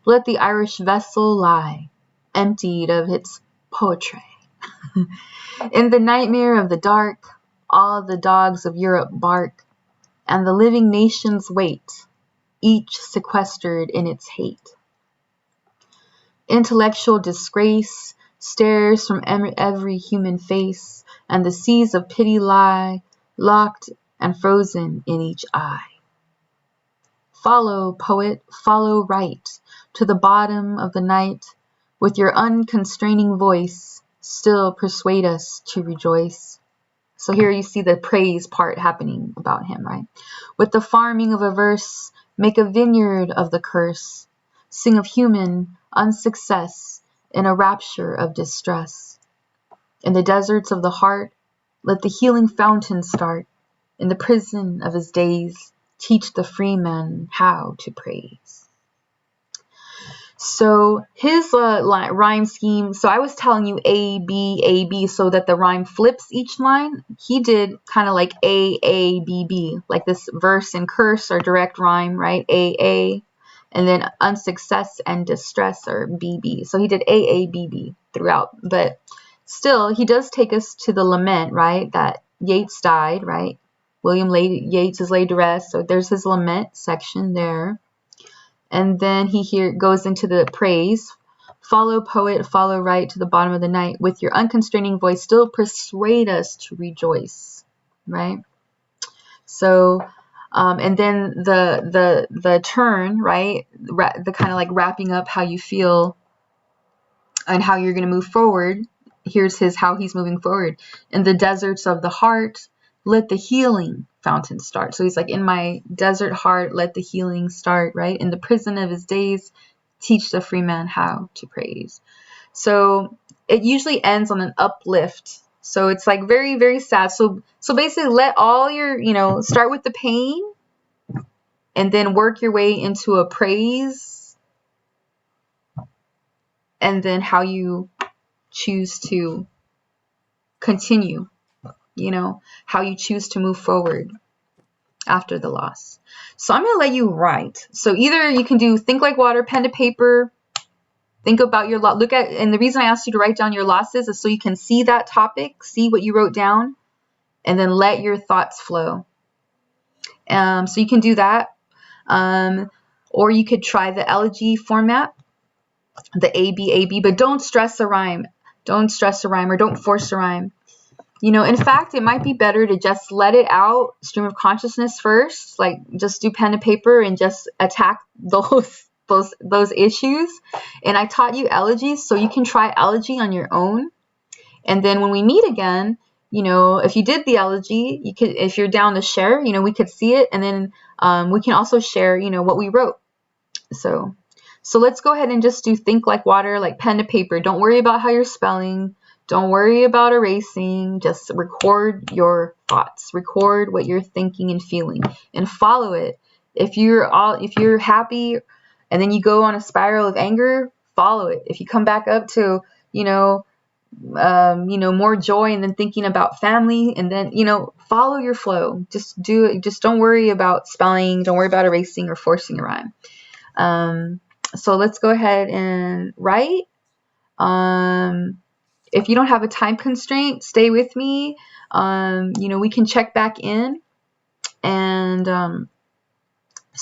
Let the Irish vessel lie, emptied of its poetry. In the nightmare of the dark, all the dogs of Europe bark, and the living nations wait, each sequestered in its hate. Intellectual disgrace stares from every human face, and the seas of pity lie, locked and frozen in each eye. Follow, poet, follow right, to the bottom of the night, with your unconstraining voice, still persuade us to rejoice. So here you see the praise part happening about him, right? With the farming of a verse, make a vineyard of the curse. Sing of human unsuccess in a rapture of distress. In the deserts of the heart, let the healing fountain start. In the prison of his days, teach the free man how to praise. So his rhyme scheme, so I was telling you A, B, so that the rhyme flips each line. He did kind of like A, B, B, like this verse and curse are direct rhyme, right? A, and then unsuccess and distress are B, B. So he did A, B, B throughout. But still, he does take us to the lament, right? That Yeats died, right? William Yeats is laid to rest. So there's his lament section there. And then he here goes into the praise. Follow, poet, follow right to the bottom of the night. With your unconstraining voice, still persuade us to rejoice, right? So, and then the turn, right? The kind of like wrapping up how you feel and how you're going to move forward. Here's how he's moving forward. In the deserts of the heart, let the healing fountain start. So he's like, in my desert heart, let the healing start, right? In the prison of his days, teach the free man how to praise. So it usually ends on an uplift. So it's like very, very sad. So basically let all your, start with the pain and then work your way into a praise and then how you choose to continue, how you choose to move forward after the loss. So I'm going to let you write. So either you can do think like water, pen to paper, think about your loss. And the reason I asked you to write down your losses is so you can see that topic, see what you wrote down, and then let your thoughts flow. So you can do that. Or you could try the elegy format, the A-B, but don't stress a rhyme. Don't stress a rhyme or don't force a rhyme. In fact, it might be better to just let it out, stream of consciousness first, like just do pen to paper and just attack those issues. And I taught you elegies, so you can try elegy on your own. And then when we meet again, if you did the elegy, you could, if you're down to share, we could see it. And then we can also share, what we wrote. So let's go ahead and just do think like water, like pen to paper. Don't worry about how you're spelling. Don't worry about erasing. Just record your thoughts. Record what you're thinking and feeling, and follow it. If you're happy, and then you go on a spiral of anger, follow it. If you come back up to more joy, and then thinking about family, and then follow your flow. Just do it. Just don't worry about spelling. Don't worry about erasing or forcing a rhyme. So let's go ahead and write. If you don't have a time constraint, stay with me. We can check back in, and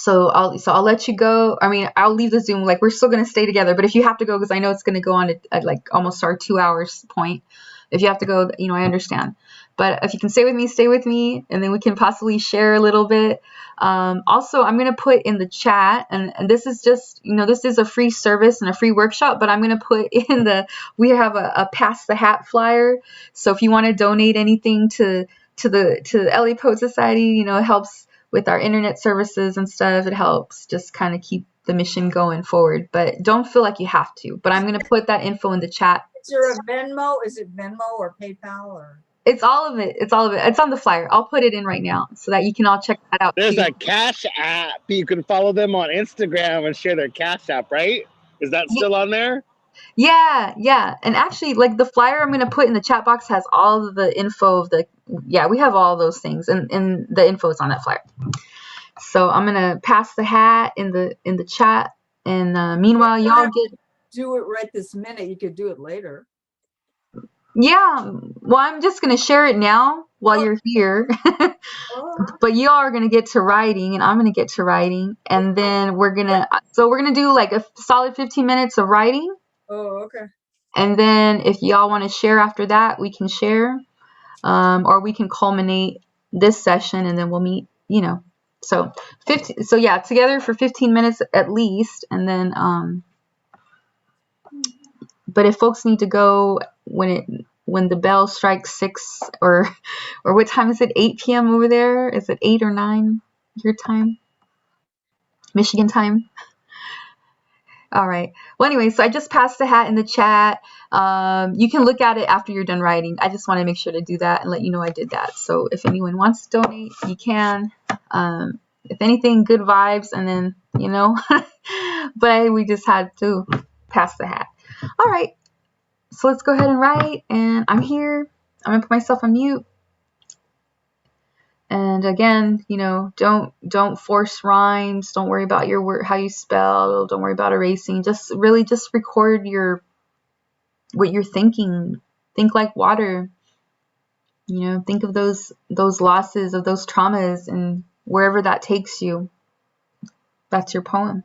I'll let you go. I mean, I'll leave the Zoom. Like, we're still gonna stay together, but if you have to go, because I know it's gonna go on at like almost our 2 hours point. If you have to go, I understand. But if you can stay with me, stay with me, and then we can possibly share a little bit. Also, I'm gonna put in the chat, and this is just, this is a free service and a free workshop, but I'm gonna put in we have a pass the hat flyer. So if you want to donate anything to the LA Poet Society, it helps with our internet services and stuff. It helps just kind of keep the mission going forward, but don't feel like you have to. But I'm going to put that info in the chat. Is there a Venmo? Is it Venmo or PayPal or? It's all of it. It's all of it. It's on the flyer. I'll put it in right now so that you can all check that out. There's too. a Cash App. You can follow them on Instagram and share their Cash App, right? Is that still on there? Yeah. And actually, like, the flyer I'm going to put in the chat box has all of the info of we have all those things, and the info is on that flyer. So I'm going to pass the hat in the chat. And meanwhile, y'all do it right this minute. You could do it later. Yeah, well, I'm just going to share it now while you're here. But y'all are going to get to writing, and I'm going to get to writing. And then we're going to do like a solid 15 minutes of writing. Oh, okay. And then if y'all want to share after that, we can share. Or we can culminate this session, and then we'll meet, So together for 15 minutes at least. And then, but if folks need to go when the bell strikes 6 or what time is it? 8 p.m. over there? Is it 8 or 9 your time? Michigan time? All right. Well, anyway, so I just passed the hat in the chat. You can look at it after you're done writing. I just want to make sure to do that and let you know I did that. So if anyone wants to donate, you can. If anything, good vibes, and then, but we just had to pass the hat. All right. So let's go ahead and write. And I'm here. I'm going to put myself on mute. And again, don't force rhymes. Don't worry about your word, how you spell. Don't worry about erasing. Just record what you're thinking. Think like water. Think of those losses, of those traumas, and wherever that takes you. That's your poem.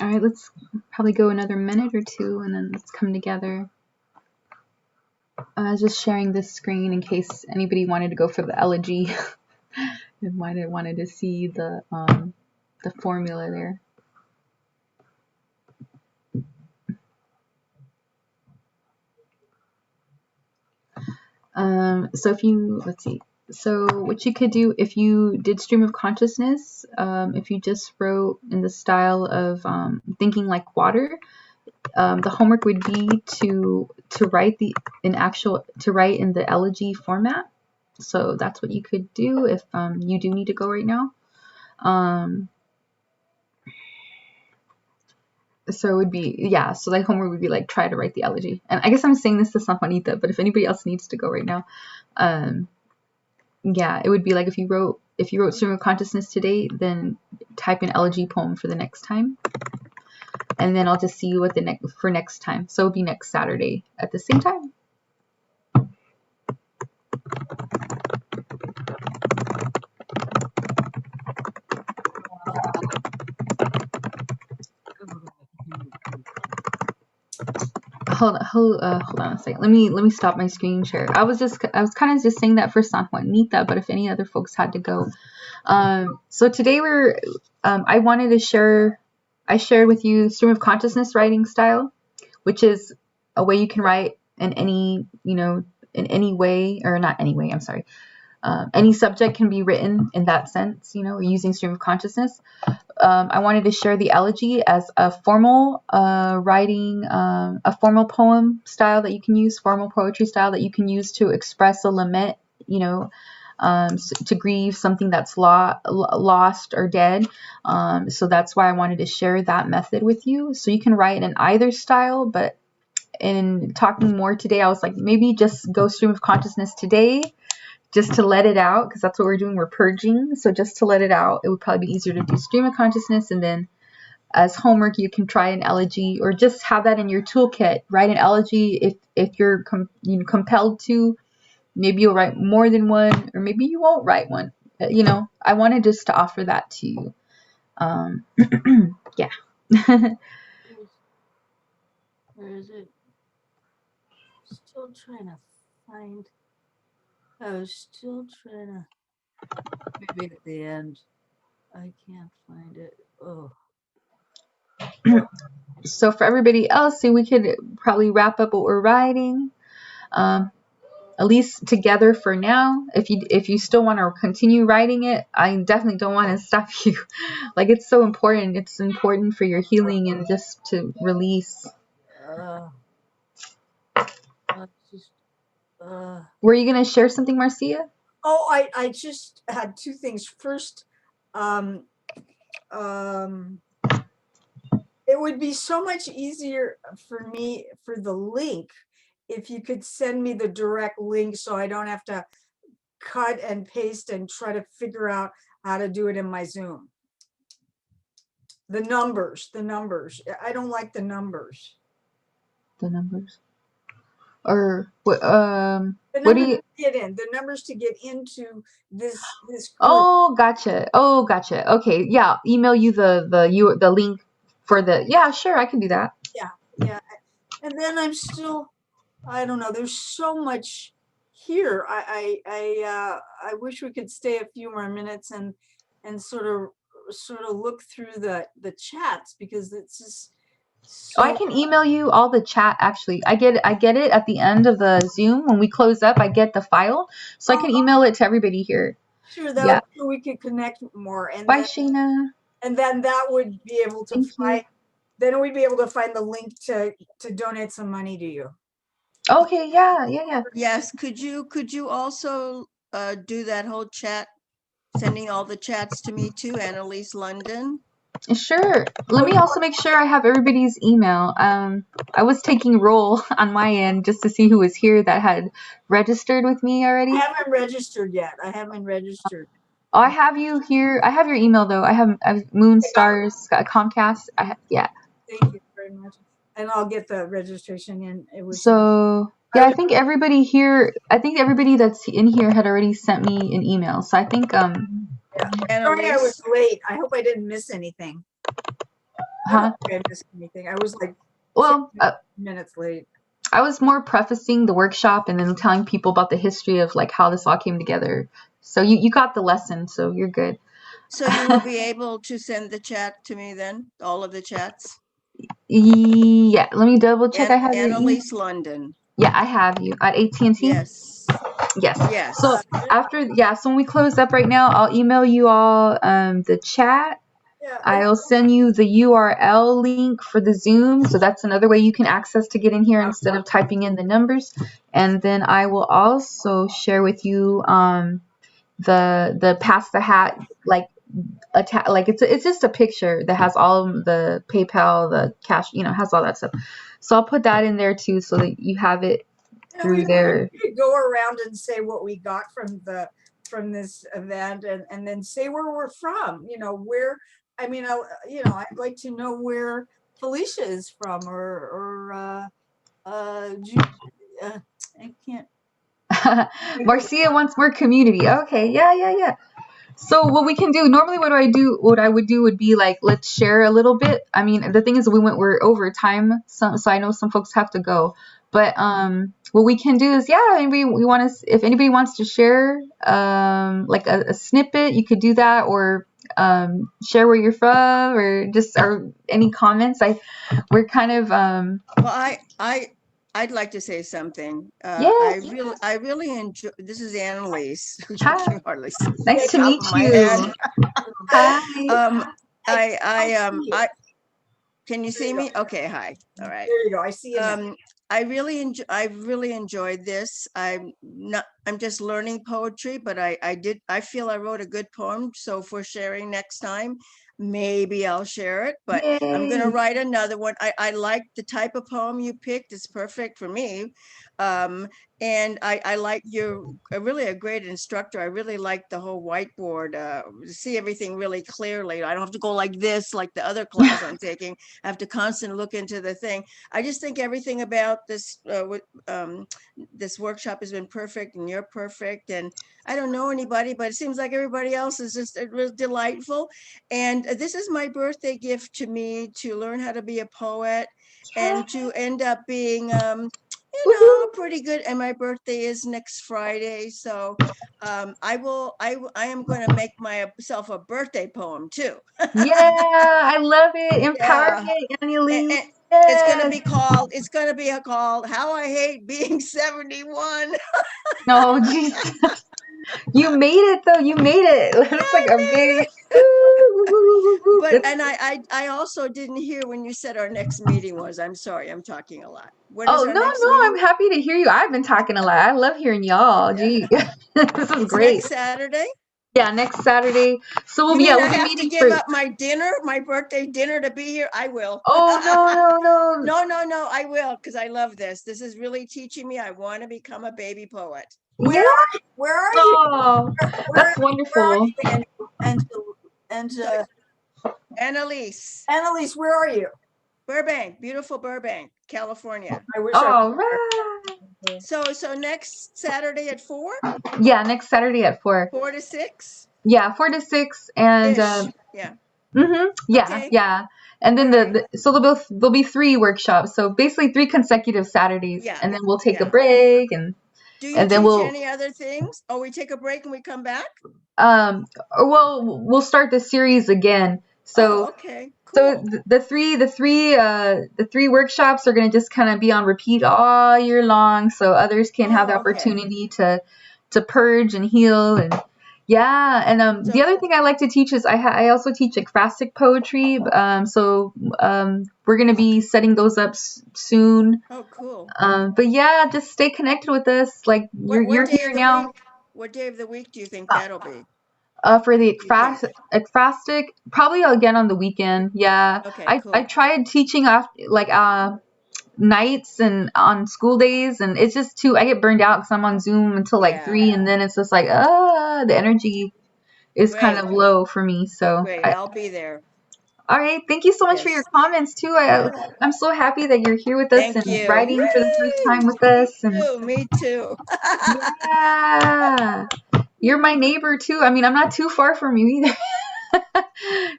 All right, let's probably go another minute or two, and then let's come together. Just sharing this screen in case anybody wanted to go for the elegy. They might have wanted to see the formula there. So if you, let's see. So what you could do if you did stream of consciousness, if you just wrote in the style of thinking like water, the homework would be to write write in the elegy format. So that's what you could do if you do need to go right now. So it would be, yeah, so like homework would be like try to write the elegy. And I guess I'm saying this to San Juanita, but if anybody else needs to go right now, yeah, it would be like if you wrote stream of consciousness today, then type in elegy poem for the next time. And then I'll just see you what for next time. So it'll be next Saturday at the same time. Hold on a second. Let me stop my screen share. I was kind of just saying that for San Juanita, but if any other folks had to go, so today I wanted to share. I shared with you stream of consciousness writing style, which is a way you can write in any way, or not any way. I'm sorry. Any subject can be written in that sense, using stream of consciousness. I wanted to share the elegy as a formal writing, a formal poem style that you can use, formal poetry style that you can use to express a lament, to grieve something that's lost or dead. So that's why I wanted to share that method with you. So you can write in either style, but in talking more today, I was like, maybe just go stream of consciousness today, just to let it out, because that's what we're doing. We're purging. So just to let it out, it would probably be easier to do stream of consciousness. And then as homework, you can try an elegy, or just have that in your toolkit. Write an elegy if you're compelled to. Maybe you'll write more than one, or maybe you won't write one. I wanted just to offer that to you. Yeah. Where is it? Still trying to find. I was still trying to. Maybe at the end. I can't find it. Oh. So for everybody else, see, we could probably wrap up what we're writing. At least together for now. If you still want to continue writing it, I definitely don't want to stop you. Like, it's so important. It's important for your healing and just to release. Were you gonna share something, Marcia? Oh, I just had two things. First, it would be so much easier for me for the link if you could send me the direct link, so I don't have to cut and paste and try to figure out how to do it in my Zoom. The numbers. I don't like the numbers. The numbers. Or what? The What do numbers you? to get in. The numbers to get into this group. Oh, gotcha. Okay, yeah. Email you the link for the. Yeah, sure, I can do that. Yeah. And then I'm still, I don't know. There's so much here. I wish we could stay a few more minutes and sort of look through the chats, because it's just. So, Oh, I can email you all the chat. Actually, I get it at the end of the Zoom when we close up. I get the file, so I can email it to everybody here. Sure, that would, so we could connect more. And bye, then, Sheena. And then that would be able to find. Then we'd be able to find the link to donate some money to you. Okay, yeah. Yes, could you also do that whole chat, sending all the chats to me too, Annalise London? Sure. Let me also make sure I have everybody's email. I was taking roll on my end just to see who was here that had registered with me already. I haven't registered yet. Oh, I have you here. I have your email though. I have Moonstars, Comcast. Yeah. Thank you very much. And I'll get the registration in. It was so yeah, I think everybody that's in here had already sent me an email. So I think Sorry I was late. I hope I didn't miss anything. don't think I missed anything. I was like Well, 6 minutes late. I was more prefacing the workshop and then telling people about the history of like how this all came together. So you got the lesson, so you're good. So you will be able to send the chat to me then, all of the chats? Yeah, let me double check. I have your Annalise London. Yeah, I have you at AT&T. Yes. Yes. Yes. So so when we close up right now, I'll email you all the chat. Yeah. I'll send you the URL link for the Zoom. So that's another way you can access to get in here instead of typing in the numbers. And then I will also share with you the pass the hat like it's just a picture that has all of the PayPal, the cash, has all that stuff. So I'll put that in there too so that you have it through there. We could go around and say what we got from this event and then say where we're from, where, I'd like to know where Felicia is from or I can't. Marcia wants more community. Okay, yeah. So what we can do normally, what I would do would be like, let's share a little bit. I mean, the thing is, we're over time, so I know some folks have to go. But what we can do is, if anybody wants to share like a snippet, you could do that, or share where you're from, or any comments. We're kind of Well, I'd like to say something. Yes. I really enjoy. This is Annalise. Hi. Hardly see Nice the to top meet of my you. head. Hi. Can you see me? Okay, hi. All right. There you go. I see it. I really enjoyed this. I'm just learning poetry, but I feel I wrote a good poem. So for sharing next time, maybe I'll share it, but I'm going to Yay. write another one. I like the type of poem you picked. It's perfect for me. And I like you're really a great instructor. I really like the whole whiteboard, see everything really clearly. I don't have to go like this, like the other class I'm taking. I have to constantly look into the thing. I just think everything about this, this workshop has been perfect, and you're perfect. And I don't know anybody, but it seems like everybody else is just, it was delightful. And this is my birthday gift to me, to learn how to be a poet and to end up being, pretty good. And my birthday is next Friday. So I am going to make myself a birthday poem too. Yeah, I love it. Empowerment, Annalise. It's going to be called How I Hate Being 71. No, Jesus. You made it though. You made it. It's like a big. But and I also didn't hear when you said our next meeting was. I'm sorry, I'm talking a lot. When is our next No, meeting? I'm happy to hear you. I've been talking a lot. I love hearing y'all. Gee, this is great. Next Saturday? Yeah, next Saturday. So You mean we'll I be have meeting to give for. up my dinner, my birthday dinner to be here? I will. Oh no. No, I will, because I love this. This is really teaching me. I want to become a baby poet. Where are you? Oh, that's wonderful. Annalise. Annalise, where are you? Burbank, beautiful Burbank, California. I wish All right. So next Saturday at 4? Yeah, next Saturday at 4. 4 to 6? Yeah, 4 to 6, and yeah. Yeah, Okay. yeah. And then so there'll be 3 workshops. So basically 3 consecutive Saturdays, and then we'll take a break, and do you and then teach any other things? Oh, we take a break and we come back? We'll start the series again. So okay. Cool. So the three workshops are going to just kind of be on repeat all year long, so others can have the opportunity to purge and heal. And yeah, and the other thing I like to teach is I also teach ekphrastic poetry. So we're going to be setting those up soon. Oh, cool. But yeah, just stay connected with us. Like you're here now. What day of the week do you think that'll be? For the ekphrastic, probably again on the weekend. Yeah. Okay, cool. I tried teaching nights and on school days, and it's just I get burned out because I'm on Zoom until like 3, and then it's just like the energy is kind of low for me. So great, I'll be there. All right, thank you so much for your comments too. I'm so happy that you're here with us and writing for the first time with us. Me too. Yeah, you're my neighbor too. I mean, I'm not too far from you either.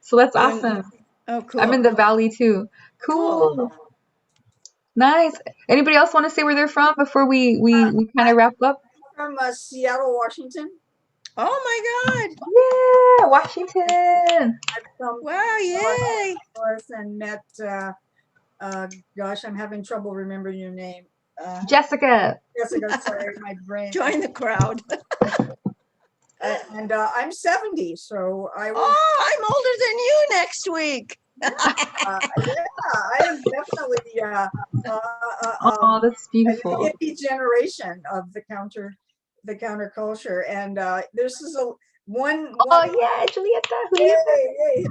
So that's awesome. Oh, I'm in cool. the valley too. Cool. Nice. Anybody else want to say where they're from before we kind of wrap up? From Seattle, Washington. Oh my God. Yeah, Washington. I've come Wow, yay. north and met. Gosh, I'm having trouble remembering your name. Jessica. Jessica. Sorry, my brain. Join the crowd. And I'm 70, so I was. Oh, I'm older than you next week. Yeah, I am definitely Oh, that's a beautiful. hippie generation of the counterculture, and this is one. Oh yeah, Julieta. Yay.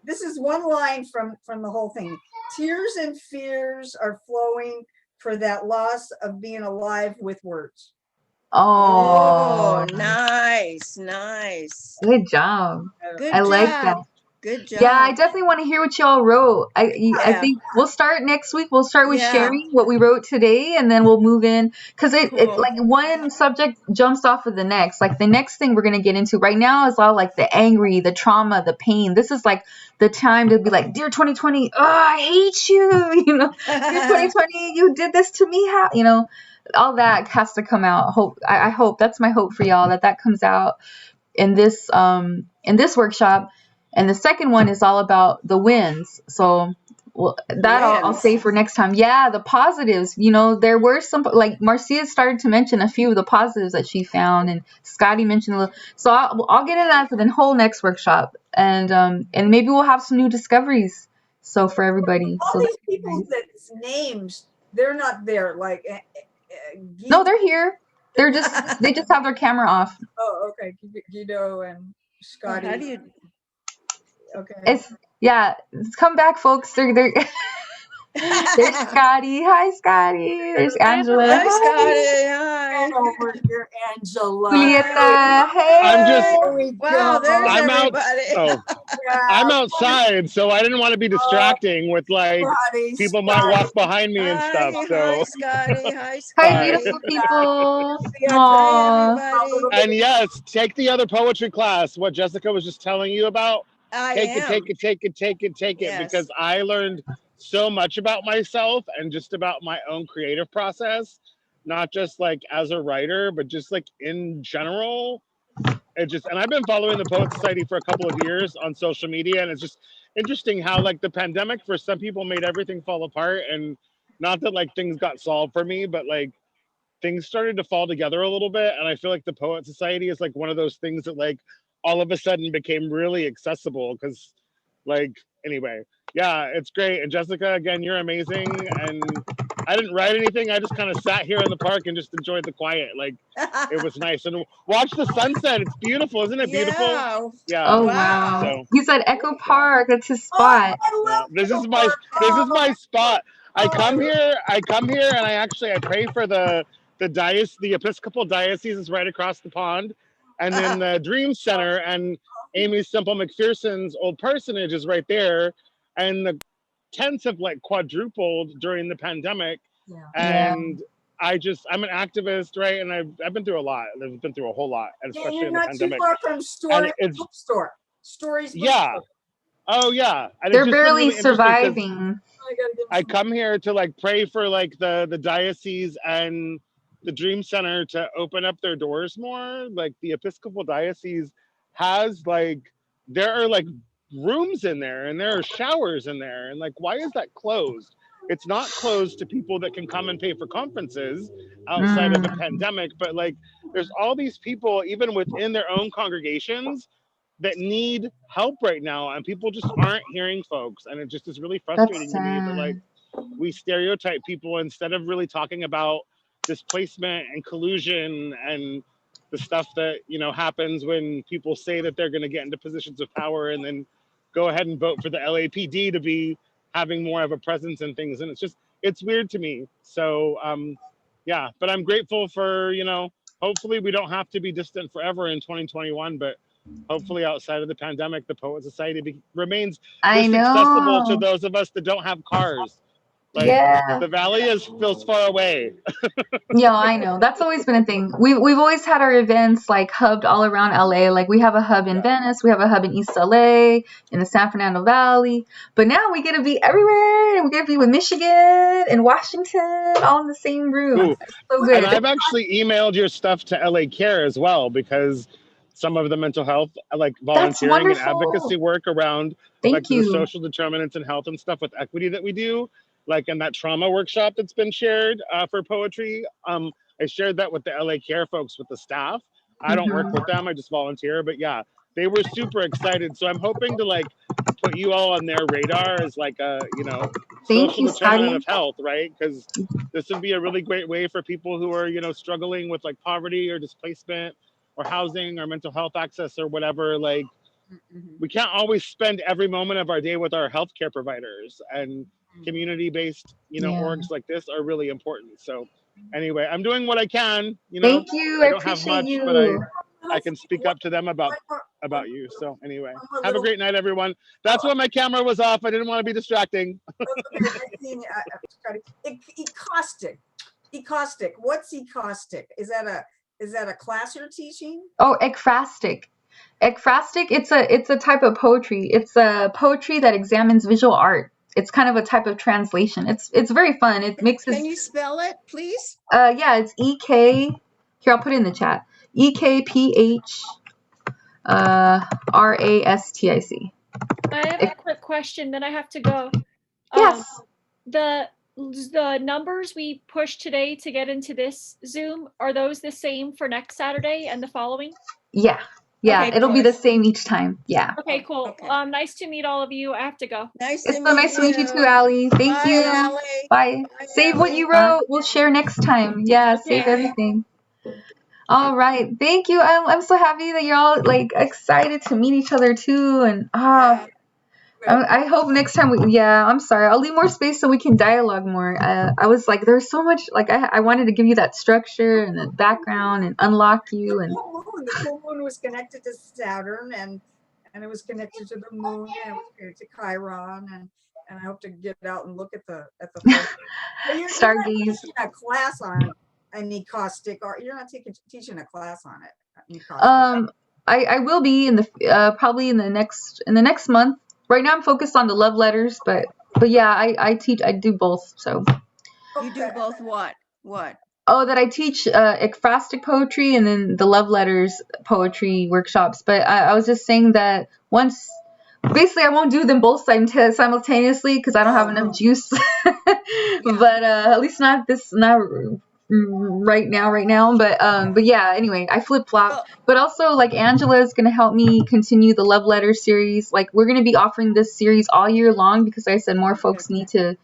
This is one line from the whole thing. Tears and fears are flowing for that loss of being alive with words. Oh, nice. good job. Good I like job. that. Good job. Yeah, I definitely want to hear what y'all wrote. I Yeah. think we'll start next week. We'll start with Yeah. sharing what we wrote today, and then we'll move in because it Cool. like one subject jumps off of the next. Like the next thing we're gonna get into right now is all like the angry, the trauma, the pain. This is like the time to be like, dear 2020, oh, I hate you. You know, dear 2020, you did this to me. How you know, all that has to come out. I hope that's my hope for y'all that comes out in this workshop. And the second one is all about the wins. So that I'll Wins. say for next time. Yeah, the positives. You know, there were some, like Marcia started to mention a few of the positives that she found, and Scotty mentioned a little. So I'll get into that for the whole next workshop, and maybe we'll have some new discoveries. So for everybody. All So these people that's names, they're not there. Like no, they're here. They just have their camera off. Oh, okay. Guido and Scotty. How do you? Okay. Come back, folks. They're there's Scotty. Hi, Scotty. There's Angela. Hi, Scotty. Hi. And over here, Angela. Julieta. Hey. I'm just. Wow, there's I'm out. everybody. Oh, I'm outside, so I didn't want to be distracting with like people might walk behind me and stuff. Hi, So Scotty. Hi, Scotty. Hi, beautiful people. Aww. And yes, take the other poetry class. What Jessica was just telling you about. Take it, Yes. because I learned so much about myself and just about my own creative process, not just like as a writer, but just like in general. And I've been following the Poet Society for a couple of years on social media, and it's just interesting how like the pandemic for some people made everything fall apart, and not that like things got solved for me, but like things started to fall together a little bit. And I feel like the Poet Society is like one of those things that like all of a sudden became really accessible because like anyway, yeah, it's great. And Jessica, again, you're amazing. And I didn't write anything. I just kind of sat here in the park and just enjoyed the quiet. Like it was nice. And watch the sunset. It's beautiful. Isn't it beautiful? Yeah. Oh wow. So, He said Echo Park. That's his spot. this is my spot. I come here and I pray for the Episcopal diocese is right across the pond. And then the Dream Center and Amy Semple McPherson's old parsonage is right there. And the tents have like quadrupled during the pandemic. And I'm an activist, right? And I've been through a lot. I've been through a whole lot, and especially in the pandemic. You're not too far from Bookstore. Stories Bookstore. Oh yeah. And they're barely surviving. I come here to like pray for like the diocese and the Dream Center to open up their doors more. Like the Episcopal diocese has like, there are like rooms in there and there are showers in there. And like, why is that closed? It's not closed to people that can come and pay for conferences outside of the pandemic, but like there's all these people, even within their own congregations, that need help right now, and people just aren't hearing folks. And it just is really frustrating to me that like we stereotype people instead of really talking about displacement and collusion and the stuff that, you know, happens when people say that they're going to get into positions of power and then go ahead and vote for the LAPD to be having more of a presence in things. And it's weird to me. So yeah, but I'm grateful for, you know, hopefully we don't have to be distant forever in 2021, but hopefully outside of the pandemic, the Poet Society remains accessible to those of us that don't have cars. Like Yeah. the valley feels far away. Yeah, I know. That's always been a thing. We've always had our events like hubbed all around LA. Like we have a hub in Venice, we have a hub in East LA, in the San Fernando Valley. But now we get to be everywhere, and we get to be with Michigan and Washington all in the same room. Ooh, It's so and good. I've actually emailed your stuff to LA Care as well, because some of the mental health, like That's volunteering and advocacy wonderful. work around like Thank the you. social determinants in health and stuff with equity that we do, like in that trauma workshop that's been shared for poetry. I shared that with the LA Care folks, with the staff. I don't work with them, I just volunteer, but yeah, they were super excited. So I'm hoping to like put you all on their radar as like a, Thank social you, determinant Scotty. of health, right? Because this would be a really great way for people who are, struggling with like poverty or displacement or housing or mental health access or whatever. Like, we can't always spend every moment of our day with our healthcare providers, and community-based, Yeah. orgs like this are really important. So anyway, I'm doing what I can, Thank you. I I don't have appreciate much, but I One can speak up to them about more, you. So anyway, one have a little. great night, everyone. That's why my camera was off. I didn't want to be distracting. Ecaustic. Ecaustic. What's ecaustic? Is that a class you're teaching? Oh, ekphrastic. Ekphrastic, it's a type of poetry. It's a poetry that examines visual art. It's kind of a type of translation. It's very fun. It mixes. Can you spell it, please? Yeah, it's EK. Here, I'll put it in the chat. EKPH RASTIC. I have a quick question, then I have to go. Yes. The numbers we pushed today to get into this Zoom, are those the same for next Saturday and the following? Yeah. Yeah, Okay, it'll be the good. same each time. Yeah. Okay, cool. Okay. Nice to meet all of you. I have to go. Nice It's to so meet nice to meet you too, you. Allie. Thank Bye, you. Allie. Bye. Bye, Save what Allie. you wrote. We'll share next time. Yeah, save Okay. everything. All right. Thank you. I'm so happy that you're all like excited to meet each other too. And Yeah. I hope next time I'm sorry. I'll leave more space so we can dialogue more. I was like, there's so much, like I wanted to give you that structure and the background and unlock you. And The full moon was connected to Saturn, and it was connected to the moon, and it was connected to Chiron, and I hope to get out and look at the You're not Stargaze. teaching a class on an ecaustic, or you're not teaching a class on it. Ecaustic. I will be in the probably in the next month. Right now I'm focused on the love letters, but yeah, I do both. So You do both what? What? that I teach ekphrastic poetry and then the love letters poetry workshops. But I was just saying that basically I won't do them both simultaneously because I don't have enough juice. But at least not right now. But yeah, anyway, I flip flop. Well, But also, like, Angela is gonna help me continue the love letter series. Like, we're gonna be offering this series all year long because, like I said, more folks need to.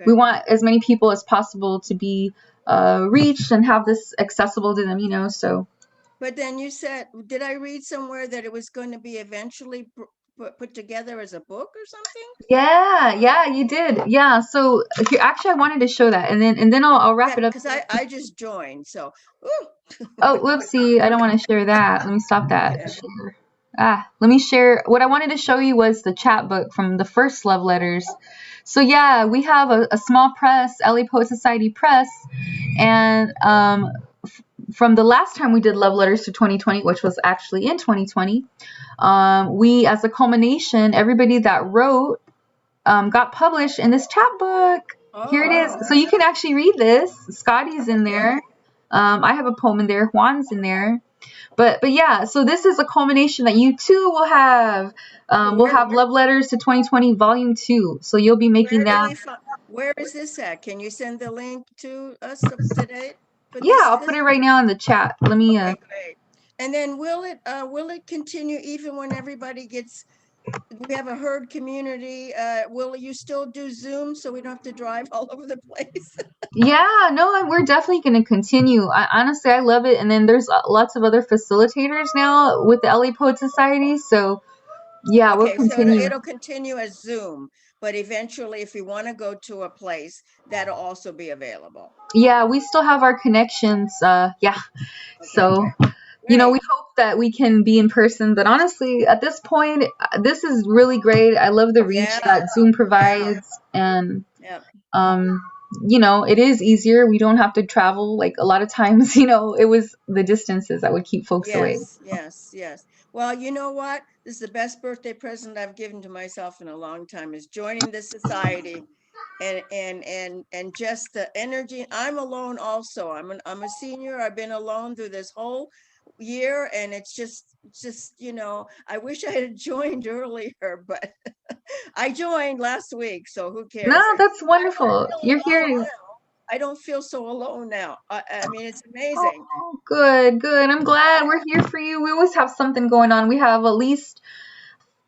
We want as many people as possible to be reached and have this accessible to them. So. but then you said, did I read somewhere that it was going to be eventually put together as a book or something? Yeah, you did. Yeah. So here, actually, I wanted to show that, and then I'll wrap it up. Because I just joined, so. Ooh. Oh, whoopsie! I don't want to share that. Let me stop that. Share. Let me share. What I wanted to show you was the chapbook from the first love letters. So yeah, we have a small press, LA Poet Society Press, and from the last time we did love letters to 2020, which was actually in 2020, we, as a culmination, everybody that wrote got published in this chapbook. Here it is. So you can actually read this. Scotty's in there. I have a poem in there. Juan's in there. But yeah, so this is a culmination that you too will have. We'll have Love Letters to 2020 Volume 2. So you'll be making that. Where is this at? Can you send the link to us today? Yeah, I'll put it right now in the chat. Let me. Okay, great. And then will it continue even when everybody gets? We have a herd community. Will you still do Zoom so we don't have to drive all over the place? Yeah, no, we're definitely going to continue. Honestly, I love it. And then there's lots of other facilitators now with the LA Poet Society. So, yeah, we'll continue. So it'll continue as Zoom, but eventually, if you want to go to a place, that'll also be available. Yeah, we still have our connections. Yeah. Okay. So, we hope that we can be in person. But honestly, at this point, this is really great. I love the reach that Zoom provides. And You know, it is easier. We don't have to travel like a lot of times. You know, it was the distances that would keep folks away. Yes. Well, you know what? This is the best birthday present I've given to myself in a long time, is joining this society and just the energy. I'm alone also. I'm a senior. I've been alone through this whole year, and it's just, you know, I wish I had joined earlier, but I joined last week, so who cares? No, that's I don't wonderful. feel You're alone here. now. I don't feel so alone now. I mean, it's amazing. Oh, good, good. I'm glad we're here for you. We always have something going on. We have at least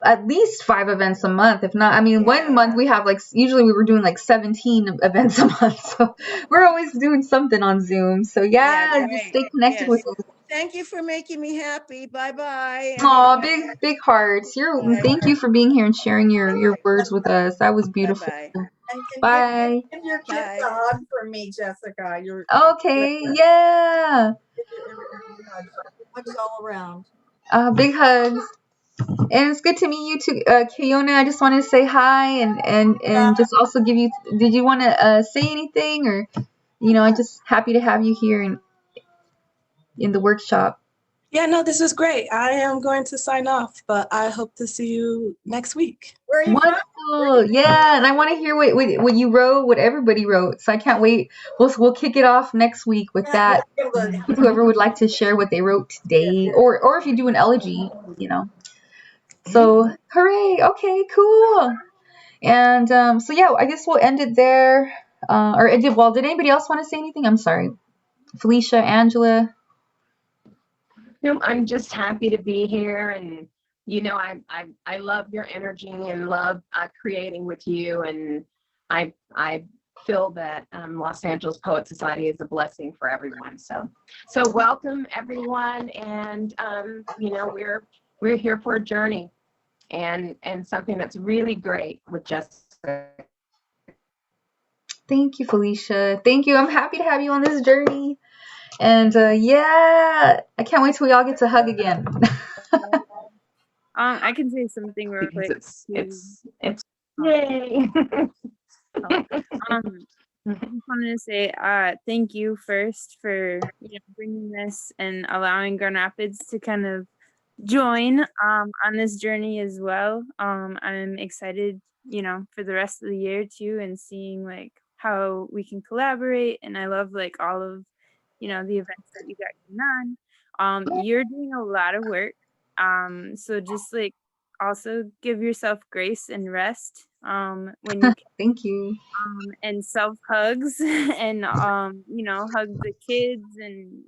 5 events a month, if not. I mean, Yeah. 1 month we have like, usually we were doing like 17 events a month. So we're always doing something on Zoom. So yeah, just Great. stay connected Yes. with us. Thank you for making me happy. Bye-bye. Aw, everybody. big hearts. Bye. Thank you for being here and sharing your words with us. That was beautiful. Bye-bye. And Bye. give your kids Bye. a hug from me, Jessica. You're Okay, yeah. hugs all around. Big hugs. And it's good to meet you too, Kiona. I just wanted to say hi and just also give you. Did you want to say anything, or I'm just happy to have you here in the workshop. Yeah, no, this was great. I am going to sign off, but I hope to see you next week. Where are you from? Wonderful, yeah, and I want to hear what you wrote, what everybody wrote. So I can't wait. We'll kick it off next week with that. With whoever would like to share what they wrote today, or if you do an elegy, So hooray! Okay, cool. And so yeah, I guess we'll end it there. Did anybody else want to say anything? I'm sorry, Felicia, Angela. No, I'm just happy to be here, and I love your energy and love creating with you, and I feel that Los Angeles Poet Society is a blessing for everyone. So welcome everyone, and we're here for a journey, and something that's really great with Jessica. Thank you, Felicia. Thank you. I'm happy to have you on this journey. And yeah, I can't wait till we all get to hug again. I can say something real Because quick. it's yay. I just wanted to say thank you first for bringing this and allowing Grand Rapids to kind of join on this journey as well. I'm excited, for the rest of the year too, and seeing like how we can collaborate. And I love like all of the events that you got going on. You're doing a lot of work. So just like also give yourself grace and rest when you can. Thank you. And self hugs and hug the kids and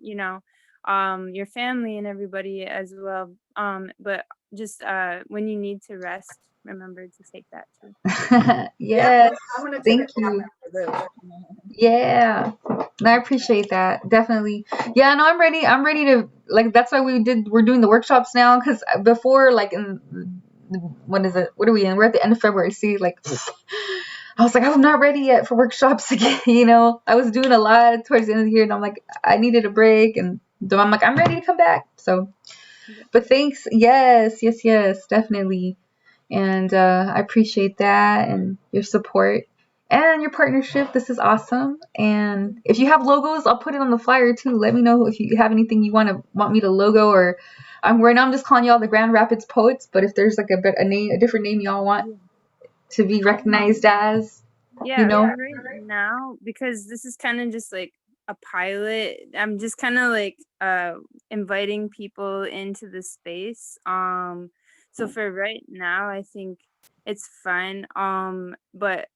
your family and everybody as well. But just when you need to rest, remember to take that too. Yes. I'm gonna take Thank a nap you. after this. Yeah. I appreciate that. Definitely. Yeah, no, I'm ready. I'm ready to that's why we're doing the workshops now, because before, like, in what is it? What are we in? We're at the end of February. See, like I was like, I'm not ready yet for workshops again, I was doing a lot towards the end of the year, and I'm like, I needed a break, and so I'm like, I'm ready to come back. So but thanks. Yes, definitely. And I appreciate that and your support and your partnership. This is awesome. And if you have logos, I'll put it on the flyer too. Let me know if you have anything you want me to logo, or right now I'm just calling y'all the Grand Rapids Poets. But if there's like a different name y'all want to be recognized as, Yeah, for right now, because this is kind of just like a pilot. I'm just kind of like inviting people into the space. So for right now, I think it's fun. But